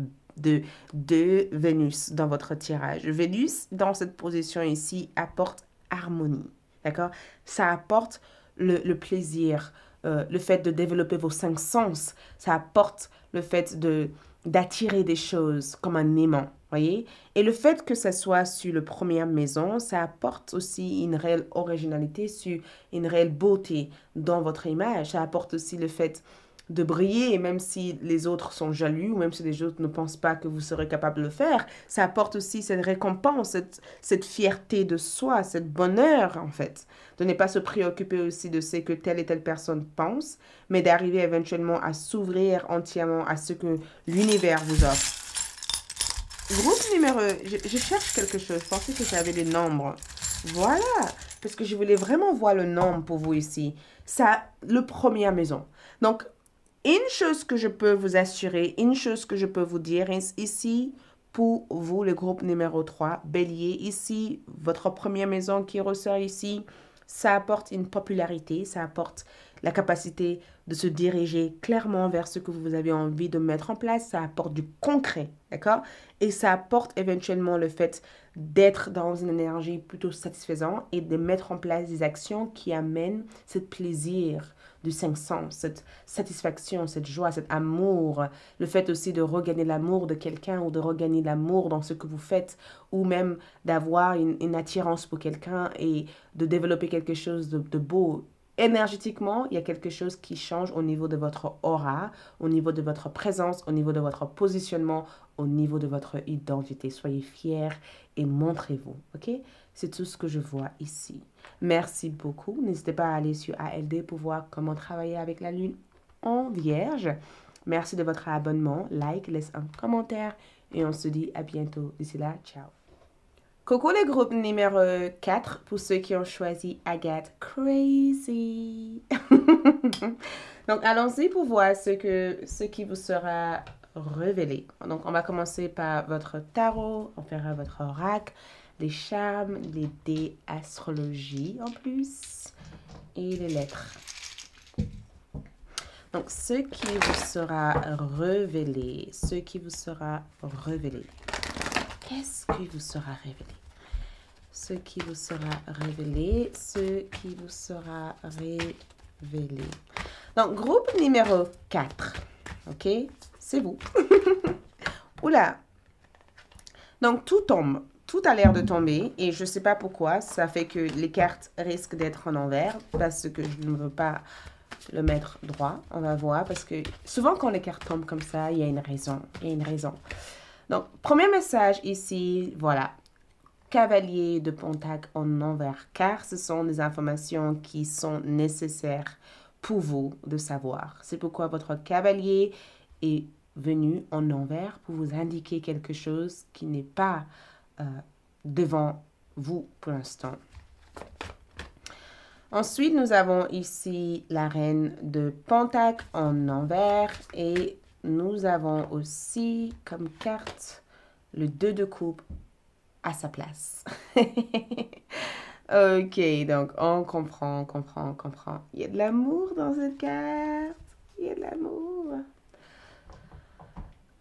Vénus dans votre tirage? Vénus, dans cette position ici, apporte harmonie, d'accord? Ça apporte le plaisir, le fait de développer vos 5 sens. Ça apporte le fait d'attirer des choses comme un aimant, voyez? Et le fait que ça soit sur la première maison, ça apporte aussi une réelle originalité, sur une réelle beauté dans votre image. Ça apporte aussi le fait de briller, et même si les autres sont jaloux, ou même si les autres ne pensent pas que vous serez capable de le faire, ça apporte aussi cette récompense, cette fierté de soi, cette bonheur, en fait. De ne pas se préoccuper aussi de ce que telle et telle personne pense, mais d'arriver éventuellement à s'ouvrir entièrement à ce que l'univers vous offre. Groupe numéro... Je cherche quelque chose. Je pensais que j'avais des nombres. Voilà. Parce que je voulais vraiment voir le nombre pour vous ici. Ça, le première maison. Donc, une chose que je peux vous assurer, une chose que je peux vous dire ici, pour vous, le groupe numéro 3, Bélier, ici, votre première maison qui ressort ici, ça apporte une popularité, ça apporte la capacité de se diriger clairement vers ce que vous avez envie de mettre en place, ça apporte du concret, d'accord? Et ça apporte éventuellement le fait d'être dans une énergie plutôt satisfaisante et de mettre en place des actions qui amènent ce plaisir du cinq sens, cette satisfaction, cette joie, cet amour, le fait aussi de regagner l'amour de quelqu'un ou de regagner l'amour dans ce que vous faites ou même d'avoir une attirance pour quelqu'un et de développer quelque chose de beau. Énergétiquement, il y a quelque chose qui change au niveau de votre aura, au niveau de votre présence, au niveau de votre positionnement, au niveau de votre identité. Soyez fiers et montrez-vous, ok? C'est tout ce que je vois ici. Merci beaucoup. N'hésitez pas à aller sur ALD pour voir comment travailler avec la lune en vierge. Merci de votre abonnement. Like, laisse un commentaire et on se dit à bientôt. D'ici là, ciao. Coucou les groupes numéro 4 pour ceux qui ont choisi Agathe Crazy. Donc allons-y pour voir ce qui vous sera révélé. Donc on va commencer par votre tarot, on fera votre oracle, les charmes, les dés astrologie en plus et les lettres. Donc ce qui vous sera révélé, Qu'est-ce qui vous sera révélé? Ce qui vous sera révélé, Donc, groupe numéro 4, ok? C'est vous. Oula! Donc, tout tombe. Tout a l'air de tomber et je ne sais pas pourquoi. Ça fait que les cartes risquent d'être en envers parce que je ne veux pas le mettre droit. On va voir parce que souvent quand les cartes tombent comme ça, il y a une raison. Donc, premier message ici, voilà. Cavalier de Pentacle en envers, car ce sont des informations qui sont nécessaires pour vous de savoir. C'est pourquoi votre cavalier est venu en envers pour vous indiquer quelque chose qui n'est pas devant vous pour l'instant. Ensuite, nous avons ici la reine de Pentacle en envers et nous avons aussi comme carte le 2 de coupe à sa place. Ok, donc on comprend. Il y a de l'amour dans cette carte. Il y a de l'amour.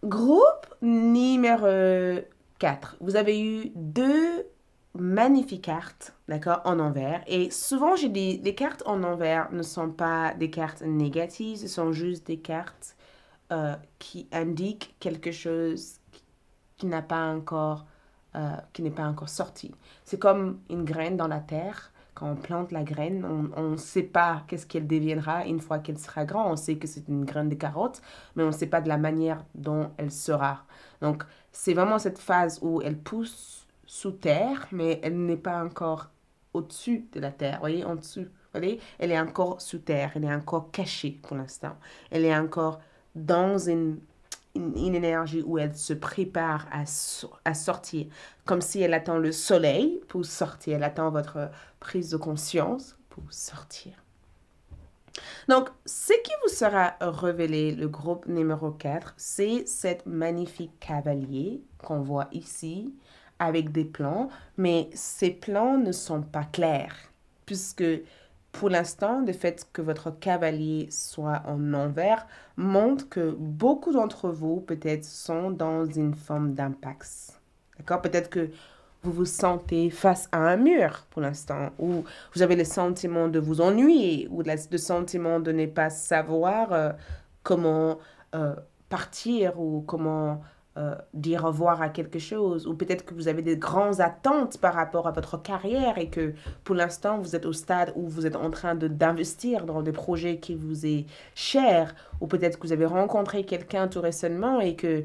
Groupe numéro 4. Vous avez eu 2 magnifiques cartes, d'accord, en envers. Et souvent, j'ai dit, les cartes en envers ne sont pas des cartes négatives, ce sont juste des cartes qui indiquent quelque chose qui n'est pas encore sorti. C'est comme une graine dans la terre. Quand on plante la graine, on ne sait pas qu'est-ce qu'elle deviendra une fois qu'elle sera grande. On sait que c'est une graine de carotte, mais on ne sait pas de la manière dont elle sera. Donc, c'est vraiment cette phase où elle pousse sous terre, mais elle n'est pas encore au-dessus de la terre. Vous voyez, en dessous. Vous voyez, elle est encore sous terre. Elle est encore cachée pour l'instant. Elle est encore dans une énergie où elle se prépare à sortir, comme si elle attend le soleil pour sortir, elle attend votre prise de conscience pour sortir. Donc, ce qui vous sera révélé, le groupe numéro 4, c'est cette magnifique cavalier qu'on voit ici, avec des plans, mais ces plans ne sont pas clairs, puisque pour l'instant, le fait que votre cavalier soit en envers montre que beaucoup d'entre vous, peut-être, sont dans une forme d'impasse. D'accord? Peut-être que vous vous sentez face à un mur pour l'instant, ou vous avez le sentiment de vous ennuyer, ou le sentiment de ne pas savoir comment partir, ou comment dire au revoir à quelque chose, ou peut-être que vous avez des grandes attentes par rapport à votre carrière et que pour l'instant vous êtes au stade où vous êtes en train d'investir dans des projets qui vous est chers, ou peut-être que vous avez rencontré quelqu'un tout récemment et que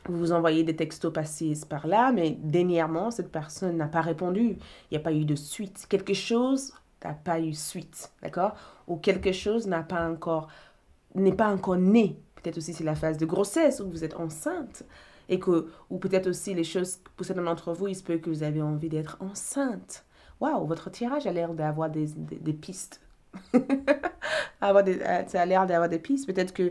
vous vous envoyez des textos passés par là, mais dernièrement cette personne n'a pas répondu, il n'y a pas eu de suite, quelque chose n'a pas eu suite, d'accord, ou quelque chose n'est pas encore né. Peut-être aussi c'est la phase de grossesse où vous êtes enceinte. Et que, ou peut-être aussi les choses, pour certains d'entre vous, il se peut que vous avez envie d'être enceinte. Waouh, votre tirage a l'air d'avoir des pistes. Ça a l'air d'avoir des pistes. Peut-être que,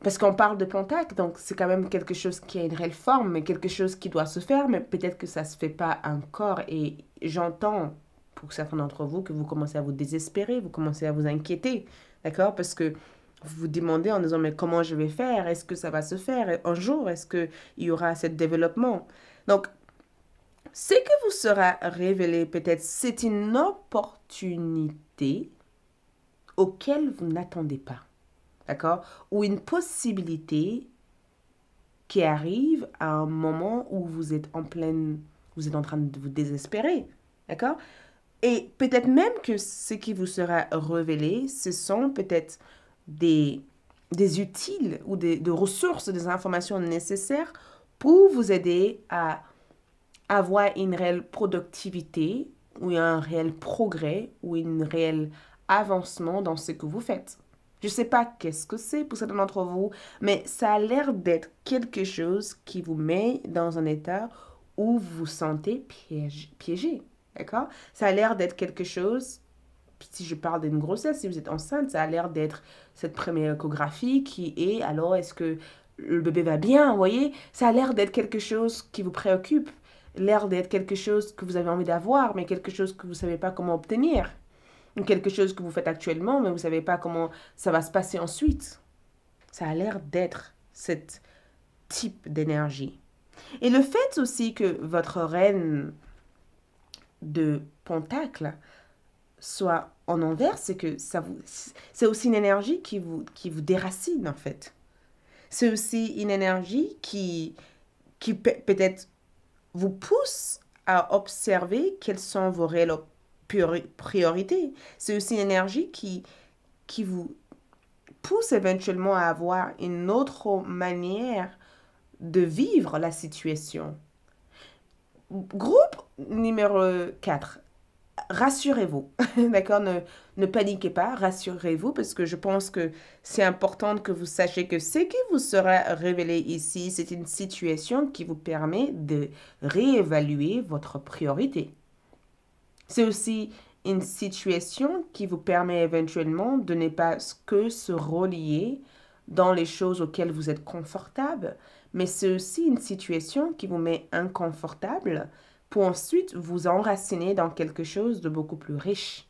parce qu'on parle de Pentacle, donc c'est quand même quelque chose qui a une réelle forme, mais quelque chose qui doit se faire, mais peut-être que ça ne se fait pas encore. Et j'entends, pour certains d'entre vous, que vous commencez à vous désespérer, vous commencez à vous inquiéter, d'accord? Parce que vous vous demandez en disant, mais comment je vais faire? Est-ce que ça va se faire un jour? Est-ce qu'il y aura ce développement? Donc, ce que vous sera révélé, peut-être, c'est une opportunité auquel vous n'attendez pas, d'accord? Ou une possibilité qui arrive à un moment où vous êtes en train de vous désespérer, d'accord? Et peut-être même que ce qui vous sera révélé, ce sont peut-être des, des utiles ou des ressources, des informations nécessaires pour vous aider à avoir une réelle productivité ou un réel progrès ou un réel avancement dans ce que vous faites. Je ne sais pas qu'est-ce que c'est pour certains d'entre vous, mais ça a l'air d'être quelque chose qui vous met dans un état où vous vous sentez piégé. D'accord? Ça a l'air d'être quelque chose, si je parle d'une grossesse, si vous êtes enceinte, ça a l'air d'être cette première échographie qui est, alors est-ce que le bébé va bien, vous voyez? Ça a l'air d'être quelque chose qui vous préoccupe, l'air d'être quelque chose que vous avez envie d'avoir, mais quelque chose que vous ne savez pas comment obtenir. Ou quelque chose que vous faites actuellement, mais vous ne savez pas comment ça va se passer ensuite. Ça a l'air d'être ce type d'énergie. Et le fait aussi que votre reine de Pentacle soit en envers, c'est que c'est aussi une énergie qui vous déracine en fait. C'est aussi une énergie qui peut-être vous pousse à observer quelles sont vos réelles priorités. C'est aussi une énergie qui vous pousse éventuellement à avoir une autre manière de vivre la situation. Groupe numéro 4. Rassurez-vous, d'accord? Ne paniquez pas, rassurez-vous parce que je pense que c'est important que vous sachiez que ce qui vous sera révélé ici, c'est une situation qui vous permet de réévaluer votre priorité. C'est aussi une situation qui vous permet éventuellement de ne pas que se relier dans les choses auxquelles vous êtes confortable, mais c'est aussi une situation qui vous met inconfortable pour ensuite vous enraciner dans quelque chose de beaucoup plus riche.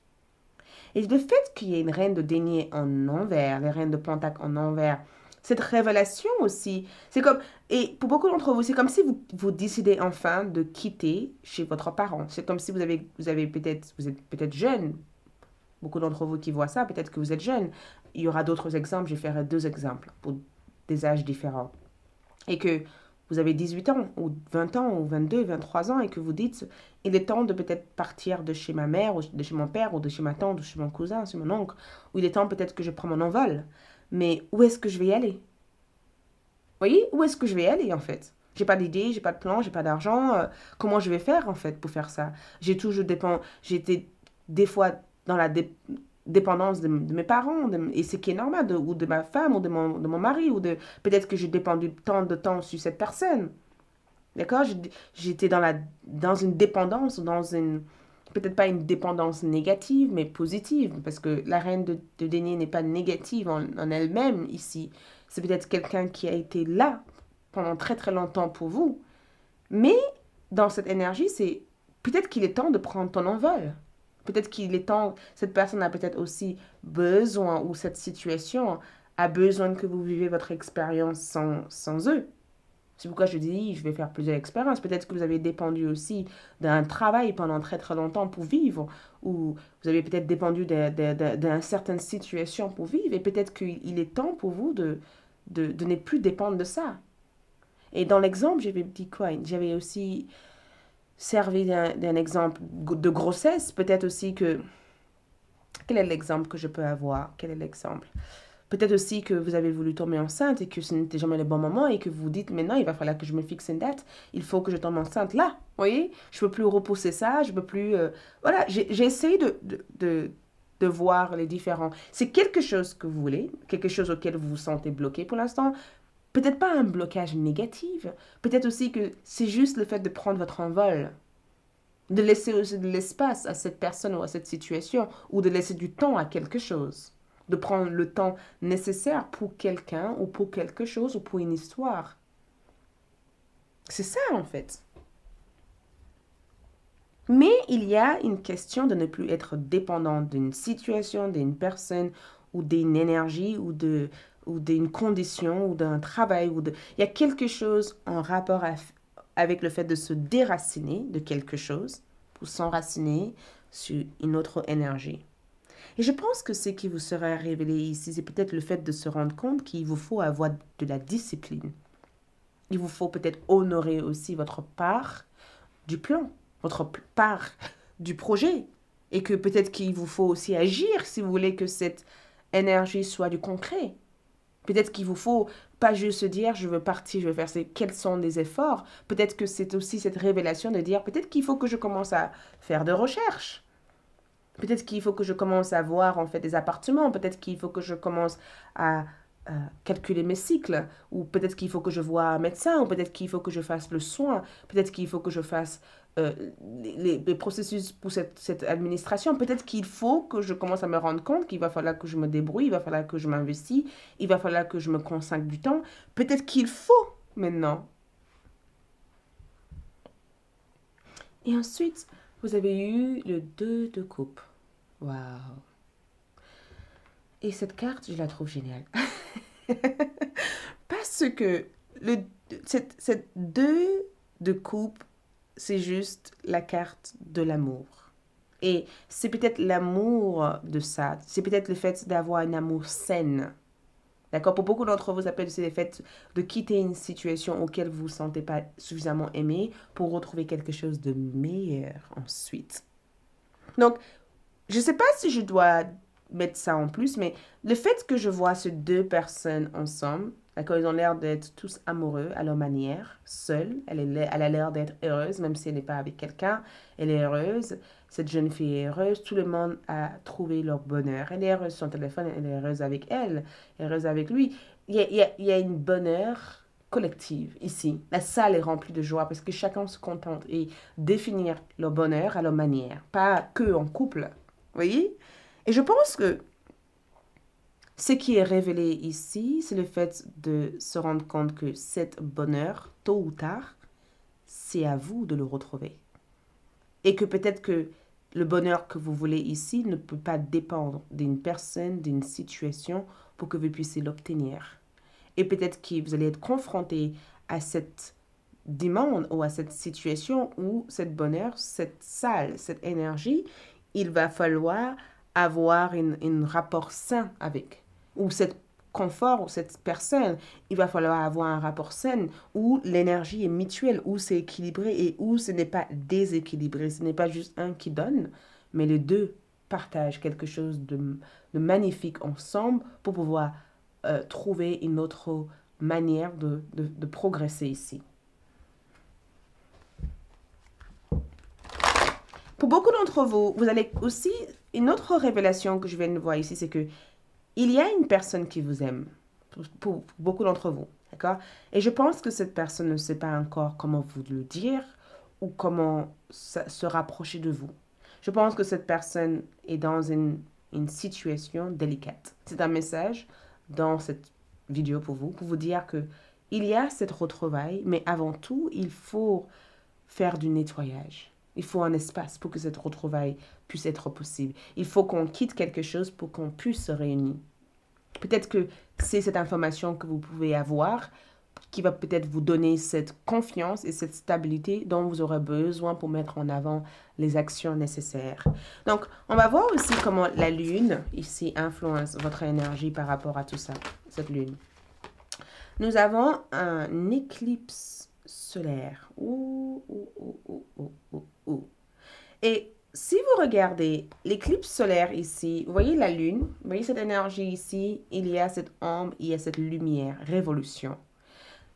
Et le fait qu'il y ait une reine de denier en envers, les reines de pentacle en envers, cette révélation aussi, c'est comme, et pour beaucoup d'entre vous, c'est comme si vous décidez enfin de quitter chez votre parent. C'est comme si vous êtes peut-être jeune. Beaucoup d'entre vous qui voient ça, peut-être que vous êtes jeune. Il y aura d'autres exemples, je ferai 2 exemples pour des âges différents. Et que vous avez 18 ans, ou 20 ans, ou 22, 23 ans, et que vous dites, il est temps de peut-être partir de chez ma mère, ou de chez mon père, ou de chez ma tante, ou chez mon cousin, chez mon oncle, ou il est temps peut-être que je prends mon envol. Mais où est-ce que je vais y aller? Vous voyez, où est-ce que je vais y aller en fait? J'ai pas d'idée, j'ai pas de plan, j'ai pas d'argent. Comment je vais faire en fait pour faire ça? J'étais des fois dans la dépendance de mes parents, et ce qui est normal, ou de ma femme, ou de mon mari, ou de peut-être que j'ai dépendu tant de temps sur cette personne. D'accord? J'étais dans une dépendance, peut-être pas une dépendance négative, mais positive, parce que la reine de denier n'est pas négative en elle-même ici. C'est peut-être quelqu'un qui a été là pendant très très longtemps pour vous. Mais dans cette énergie, c'est peut-être qu'il est temps de prendre ton envol. Peut-être qu'il est temps, cette personne a peut-être aussi besoin, ou cette situation a besoin que vous vivez votre expérience sans eux. C'est pourquoi je dis, je vais faire plusieurs expériences. Peut-être que vous avez dépendu aussi d'un travail pendant très très longtemps pour vivre, ou vous avez peut-être dépendu d'une certaine situation pour vivre, et peut-être qu'il est temps pour vous de ne plus dépendre de ça. Et dans l'exemple, j'avais dit quoi? J'avais aussi servi d'un exemple de grossesse. Peut-être aussi que... Quel est l'exemple que je peux avoir? Quel est l'exemple? Peut-être aussi que vous avez voulu tomber enceinte et que ce n'était jamais le bon moment et que vous dites maintenant, il va falloir que je me fixe une date. Il faut que je tombe enceinte là. Vous voyez? Je ne peux plus repousser ça. Je ne peux plus... Voilà, j'ai essayé de voir les différents... C'est quelque chose que vous voulez, quelque chose auquel vous vous sentez bloqué pour l'instant. Peut-être pas un blocage négatif. Peut-être aussi que c'est juste le fait de prendre votre envol. De laisser aussi de l'espace à cette personne ou à cette situation. Ou de laisser du temps à quelque chose. De prendre le temps nécessaire pour quelqu'un ou pour quelque chose ou pour une histoire. C'est ça en fait. Mais il y a une question de ne plus être dépendant d'une situation, d'une personne ou d'une énergie ou d'une condition ou d'un travail. Il y a quelque chose en rapport avec le fait de se déraciner de quelque chose pour s'enraciner sur une autre énergie. Et je pense que ce qui vous sera révélé ici, c'est peut-être le fait de se rendre compte qu'il vous faut avoir de la discipline. Il vous faut peut-être honorer aussi votre part du plan, votre part du projet. Et que peut-être qu'il vous faut aussi agir si vous voulez que cette énergie soit du concret. Peut-être qu'il vous faut pas juste se dire je veux partir, je veux faire quels sont les efforts. Peut-être que c'est aussi cette révélation de dire peut-être qu'il faut que je commence à faire de recherches. Peut-être qu'il faut que je commence à voir en fait des appartements. Peut-être qu'il faut que je commence à calculer mes cycles. Ou peut-être qu'il faut que je voie un médecin. Ou peut-être qu'il faut que je fasse le soin. Peut-être qu'il faut que je fasse les processus pour cette administration. Peut-être qu'il faut que je commence à me rendre compte qu'il va falloir que je me débrouille. Il va falloir que je m'investis. Il va falloir que je me consacre du temps. Peut-être qu'il faut maintenant. Et ensuite, vous avez eu le 2 de coupe. Waouh. Et cette carte, je la trouve géniale. Parce que cette 2 de coupe, c'est juste la carte de l'amour. Et c'est peut-être l'amour de ça. C'est peut-être le fait d'avoir un amour sain. D'accord? Pour beaucoup d'entre vous, ça peut être le fait de quitter une situation auquel vous ne vous sentez pas suffisamment aimé pour retrouver quelque chose de meilleur ensuite. Donc, je ne sais pas si je dois mettre ça en plus, mais le fait que je vois ces deux personnes ensemble, d'accord, ils ont l'air d'être tous amoureux à leur manière, seuls. Elle a l'air d'être heureuse, même si elle n'est pas avec quelqu'un. Elle est heureuse. Cette jeune fille est heureuse. Tout le monde a trouvé leur bonheur. Elle est heureuse sur son téléphone, elle est heureuse avec elle, elle est heureuse avec lui. Il y a une bonheur collective ici. La salle est remplie de joie parce que chacun se contente et définir leur bonheur à leur manière, pas que en couple. Vous voyez? Et je pense que ce qui est révélé ici, c'est le fait de se rendre compte que cet bonheur, tôt ou tard, c'est à vous de le retrouver. Et que peut-être que le bonheur que vous voulez ici ne peut pas dépendre d'une personne, d'une situation pour que vous puissiez l'obtenir. Et peut-être que vous allez être confronté à cette demande ou à cette situation où cette bonheur, cette salle, cette énergie, il va falloir avoir un rapport sain avec. Ou cet confort, ou cette personne, il va falloir avoir un rapport sain où l'énergie est mutuelle, où c'est équilibré et où ce n'est pas déséquilibré. Ce n'est pas juste un qui donne, mais les deux partagent quelque chose de magnifique ensemble pour pouvoir trouver une autre manière de progresser ici. Pour beaucoup d'entre vous, vous allez aussi... Une autre révélation que je viens de voir ici, c'est que il y a une personne qui vous aime. Pour beaucoup d'entre vous, d'accord? Et je pense que cette personne ne sait pas encore comment vous le dire ou comment se rapprocher de vous. Je pense que cette personne est dans une situation délicate. C'est un message dans cette vidéo pour vous dire que il y a cette retrouvaille, mais avant tout, il faut faire du nettoyage. Il faut un espace pour que cette retrouvaille puisse être possible. Il faut qu'on quitte quelque chose pour qu'on puisse se réunir. Peut-être que c'est cette information que vous pouvez avoir qui va peut-être vous donner cette confiance et cette stabilité dont vous aurez besoin pour mettre en avant les actions nécessaires. Donc, on va voir aussi comment la lune ici influence votre énergie par rapport à tout ça, cette lune. Nous avons un éclipse solaire. Et si vous regardez l'éclipse solaire ici, vous voyez la lune, vous voyez cette énergie ici, il y a cette ombre, il y a cette lumière, révolution.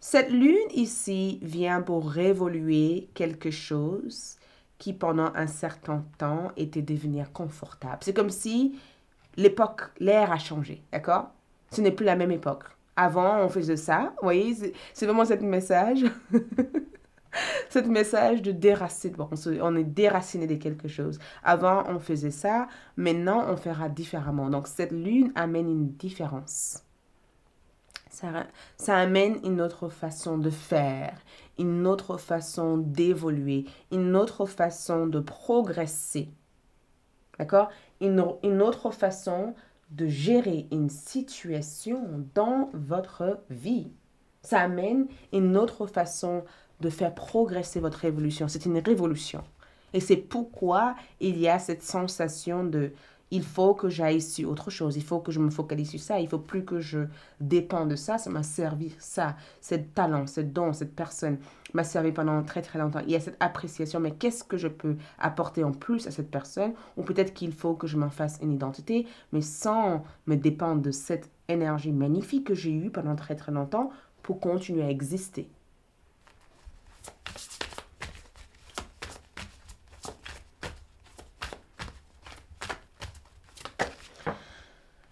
Cette lune ici vient pour révoluer quelque chose qui pendant un certain temps était devenir confortable. C'est comme si l'époque, l'ère a changé, d'accord? Ce n'est plus la même époque. Avant, on faisait ça, vous voyez, c'est vraiment ce message. Ce message de déracinement. On est déraciné de quelque chose. Avant, on faisait ça. Maintenant, on fera différemment. Donc, cette lune amène une différence. Ça amène une autre façon de faire, une autre façon d'évoluer, une autre façon de progresser. D'accord? Une autre façon de gérer une situation dans votre vie. Ça amène une autre façon de faire progresser votre évolution. C'est une révolution. Et c'est pourquoi il y a cette sensation de il faut que j'aille sur autre chose, il faut que je me focalise sur ça, il ne faut plus que je dépende de ça, ça m'a servi ça, ce talent, ce don, cette personne m'a servi pendant très très longtemps. Il y a cette appréciation, mais qu'est-ce que je peux apporter en plus à cette personne? Ou peut-être qu'il faut que je m'en fasse une identité, mais sans me dépendre de cette énergie magnifique que j'ai eue pendant très très longtemps pour continuer à exister.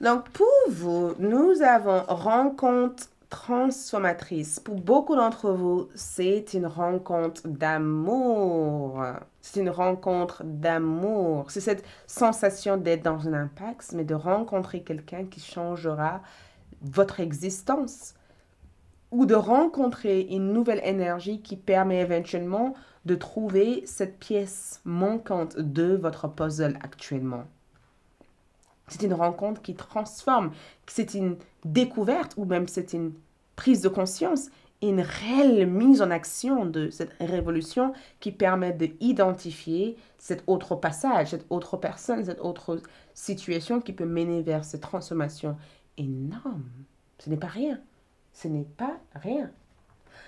Donc, pour vous, nous avons rencontre transformatrice. Pour beaucoup d'entre vous, c'est une rencontre d'amour. C'est une rencontre d'amour. C'est cette sensation d'être dans un impact, mais de rencontrer quelqu'un qui changera votre existence. Ou de rencontrer une nouvelle énergie qui permet éventuellement de trouver cette pièce manquante de votre puzzle actuellement. C'est une rencontre qui transforme, c'est une découverte ou même c'est une prise de conscience, une réelle mise en action de cette révolution qui permet d'identifier cet autre passage, cette autre personne, cette autre situation qui peut mener vers cette transformation énorme. Ce n'est pas rien. Ce n'est pas rien.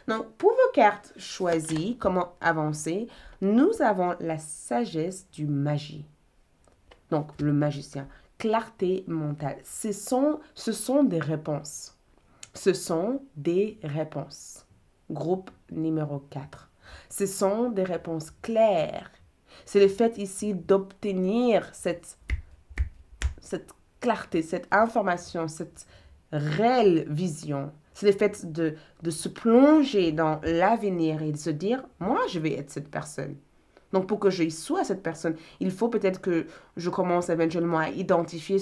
Donc, pour vos cartes choisies, comment avancer, nous avons la sagesse du magie. Donc, le magicien. Clarté mentale. Ce sont des réponses. Ce sont des réponses. Groupe numéro 4. Ce sont des réponses claires. C'est le fait ici d'obtenir cette clarté, cette information, cette réelle vision. C'est le fait de se plonger dans l'avenir et de se dire, moi, je vais être cette personne. Donc, pour que je sois cette personne, il faut peut-être que je commence éventuellement à identifier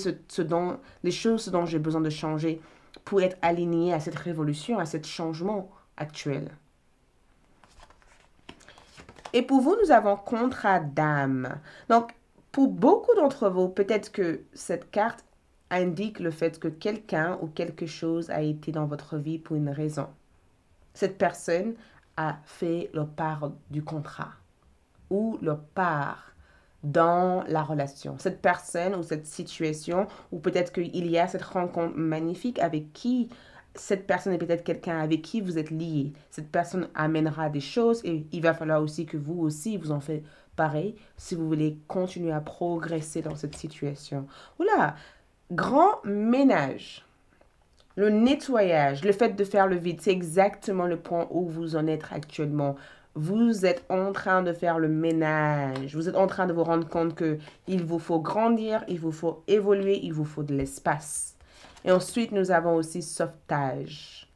les choses dont j'ai besoin de changer pour être aligné à cette révolution, à ce changement actuel. Et pour vous, nous avons contrat d'âme. Donc, pour beaucoup d'entre vous, peut-être que cette carte indique le fait que quelqu'un ou quelque chose a été dans votre vie pour une raison. Cette personne a fait le part du contrat ou le part dans la relation. Cette personne ou cette situation, ou peut-être qu'il y a cette rencontre magnifique avec qui cette personne est peut-être quelqu'un avec qui vous êtes lié. Cette personne amènera des choses et il va falloir aussi que vous aussi vous en faites pareil si vous voulez continuer à progresser dans cette situation. Oula, grand ménage. Le nettoyage, le fait de faire le vide, c'est exactement le point où vous en êtes actuellement. Vous êtes en train de faire le ménage. Vous êtes en train de vous rendre compte qu'il vous faut grandir, il vous faut évoluer, il vous faut de l'espace. Et ensuite, nous avons aussi sauvetage.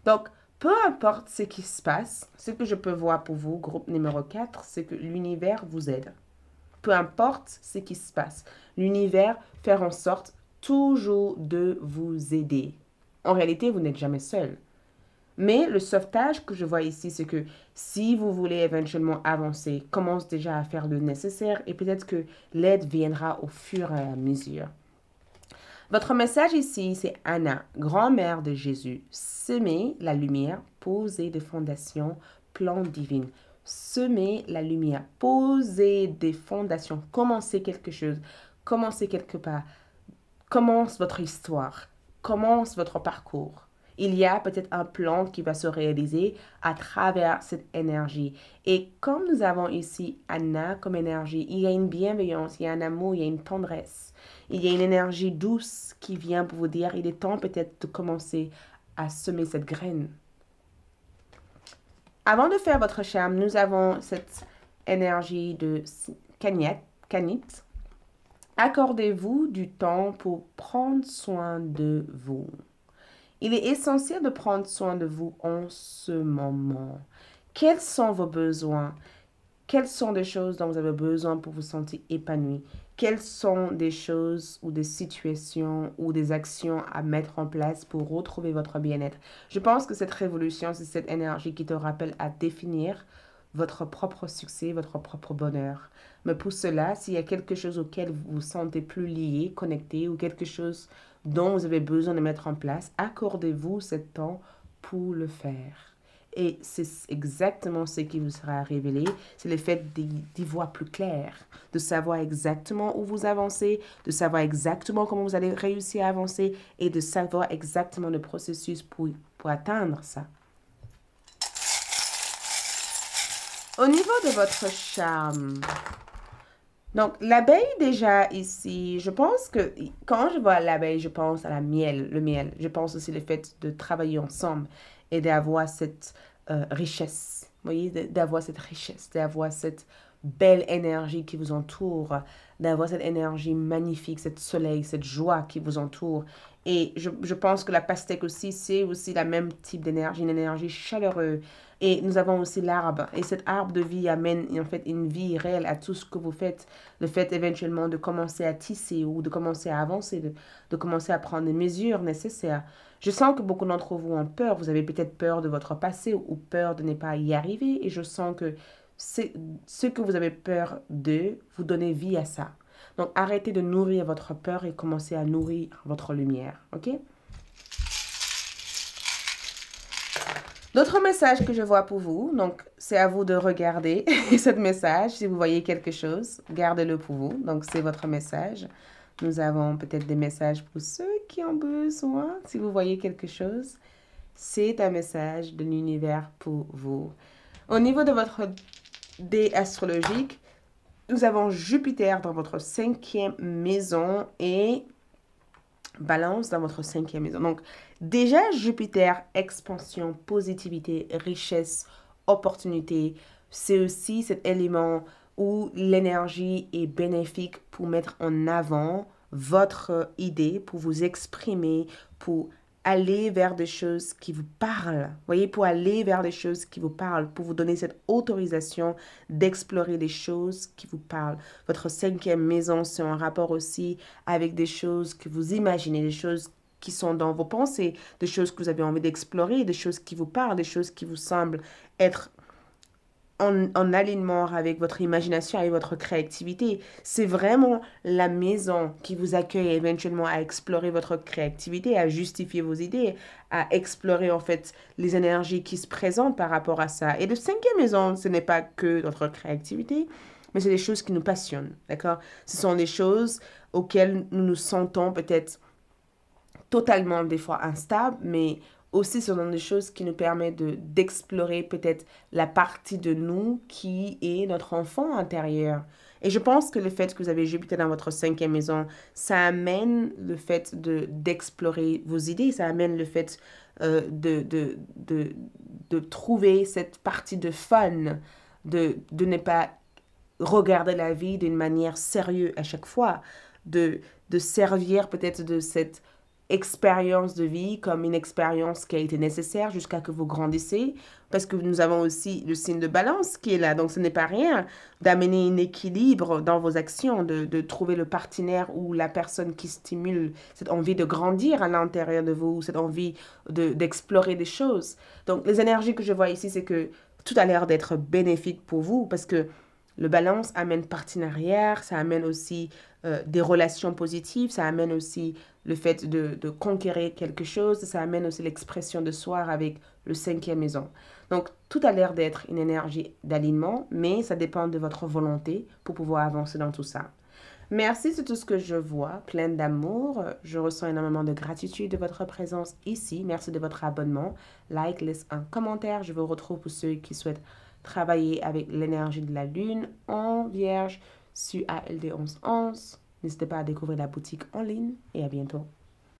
Donc, peu importe ce qui se passe, ce que je peux voir pour vous, groupe numéro 4, c'est que l'univers vous aide. Peu importe ce qui se passe, l'univers fait en sorte toujours de vous aider. En réalité, vous n'êtes jamais seul. Mais le sauvetage que je vois ici, c'est que si vous voulez éventuellement avancer, commence déjà à faire le nécessaire et peut-être que l'aide viendra au fur et à mesure. Votre message ici, c'est Anna, grand-mère de Jésus. Semez la lumière, posez des fondations, plan divine. Semez la lumière, posez des fondations, commencez quelque chose, commencez quelque part. Commence votre histoire, commence votre parcours. Il y a peut-être un plan qui va se réaliser à travers cette énergie. Et comme nous avons ici Anna comme énergie, il y a une bienveillance, il y a un amour, il y a une tendresse. Il y a une énergie douce qui vient pour vous dire, il est temps peut-être de commencer à semer cette graine. Avant de faire votre charme, nous avons cette énergie de Canit. Accordez-vous du temps pour prendre soin de vous. Il est essentiel de prendre soin de vous en ce moment. Quels sont vos besoins? Quelles sont des choses dont vous avez besoin pour vous sentir épanoui? Quelles sont des choses ou des situations ou des actions à mettre en place pour retrouver votre bien-être? Je pense que cette révolution, c'est cette énergie qui te rappelle à définir votre propre succès, votre propre bonheur. Mais pour cela, s'il y a quelque chose auquel vous vous sentez plus lié, connecté, ou quelque chose dont vous avez besoin de mettre en place, accordez-vous ce temps pour le faire. Et c'est exactement ce qui vous sera révélé, c'est le fait d'y voir plus clair, de savoir exactement où vous avancez, de savoir exactement comment vous allez réussir à avancer et de savoir exactement le processus pour atteindre ça. Au niveau de votre charme, donc l'abeille déjà ici, je pense que quand je vois l'abeille, je pense à le miel. Je pense aussi le fait de travailler ensemble et d'avoir cette richesse, vous voyez, d'avoir cette richesse, d'avoir cette belle énergie qui vous entoure, d'avoir cette énergie magnifique, cette soleil, cette joie qui vous entoure. Et je pense que la pastèque aussi, c'est aussi la même type d'énergie, une énergie chaleureuse. Et nous avons aussi l'arbre. Et cet arbre de vie amène en fait une vie réelle à tout ce que vous faites. Le fait éventuellement de commencer à tisser ou de commencer à avancer, de commencer à prendre les mesures nécessaires. Je sens que beaucoup d'entre vous ont peur. Vous avez peut-être peur de votre passé ou peur de ne pas y arriver. Et je sens que ce que vous avez peur de, vous donnez vie à ça. Donc arrêtez de nourrir votre peur et commencez à nourrir votre lumière. OK? D'autres messages que je vois pour vous, donc c'est à vous de regarder ce message. Si vous voyez quelque chose, gardez-le pour vous. Donc c'est votre message. Nous avons peut-être des messages pour ceux qui ont besoin. Si vous voyez quelque chose, c'est un message de l'univers pour vous. Au niveau de votre dé astrologique, nous avons Jupiter dans votre 5e maison et Balance dans votre 5e maison. Donc, déjà, Jupiter, expansion, positivité, richesse, opportunité, c'est aussi cet élément où l'énergie est bénéfique pour mettre en avant votre idée, pour vous exprimer, pour aller vers des choses qui vous parlent. Voyez, pour aller vers des choses qui vous parlent, pour vous donner cette autorisation d'explorer des choses qui vous parlent. Votre 5e maison, c'est en rapport aussi avec des choses que vous imaginez, des choses qui sont dans vos pensées, des choses que vous avez envie d'explorer, des choses qui vous parlent, des choses qui vous semblent être en alignement avec votre imagination, avec votre créativité. C'est vraiment la maison qui vous accueille éventuellement à explorer votre créativité, à justifier vos idées, à explorer en fait les énergies qui se présentent par rapport à ça. Et le 5e maison, ce n'est pas que notre créativité, mais c'est des choses qui nous passionnent, d'accord? Ce sont des choses auxquelles nous nous sentons peut-être totalement des fois instables, mais aussi ce sont des choses qui nous permettent d'explorer peut-être la partie de nous qui est notre enfant intérieur. Et je pense que le fait que vous avez Jupiter dans votre 5e maison, ça amène le fait d'explorer vos idées, ça amène le fait de trouver cette partie de fun, de ne pas regarder la vie d'une manière sérieuse à chaque fois, de servir peut-être de cette expérience de vie comme une expérience qui a été nécessaire jusqu'à que vous grandissez, parce que nous avons aussi le signe de balance qui est là, donc ce n'est pas rien d'amener un équilibre dans vos actions, de trouver le partenaire ou la personne qui stimule cette envie de grandir à l'intérieur de vous, cette envie d'explorer des choses. Donc les énergies que je vois ici, c'est que tout a l'air d'être bénéfique pour vous, parce que le balance amène partenariat, ça amène aussi des relations positives, ça amène aussi le fait de conquérir quelque chose, ça amène aussi l'expression de soi avec le 5e maison. Donc, tout a l'air d'être une énergie d'alignement, mais ça dépend de votre volonté pour pouvoir avancer dans tout ça. Merci, c'est tout ce que je vois, pleine d'amour. Je ressens énormément de gratitude de votre présence ici. Merci de votre abonnement. Like, laisse un commentaire. Je vous retrouve pour ceux qui souhaitent travailler avec l'énergie de la lune en vierge sur ALD 1111. N'hésitez pas à découvrir la boutique en ligne et à bientôt.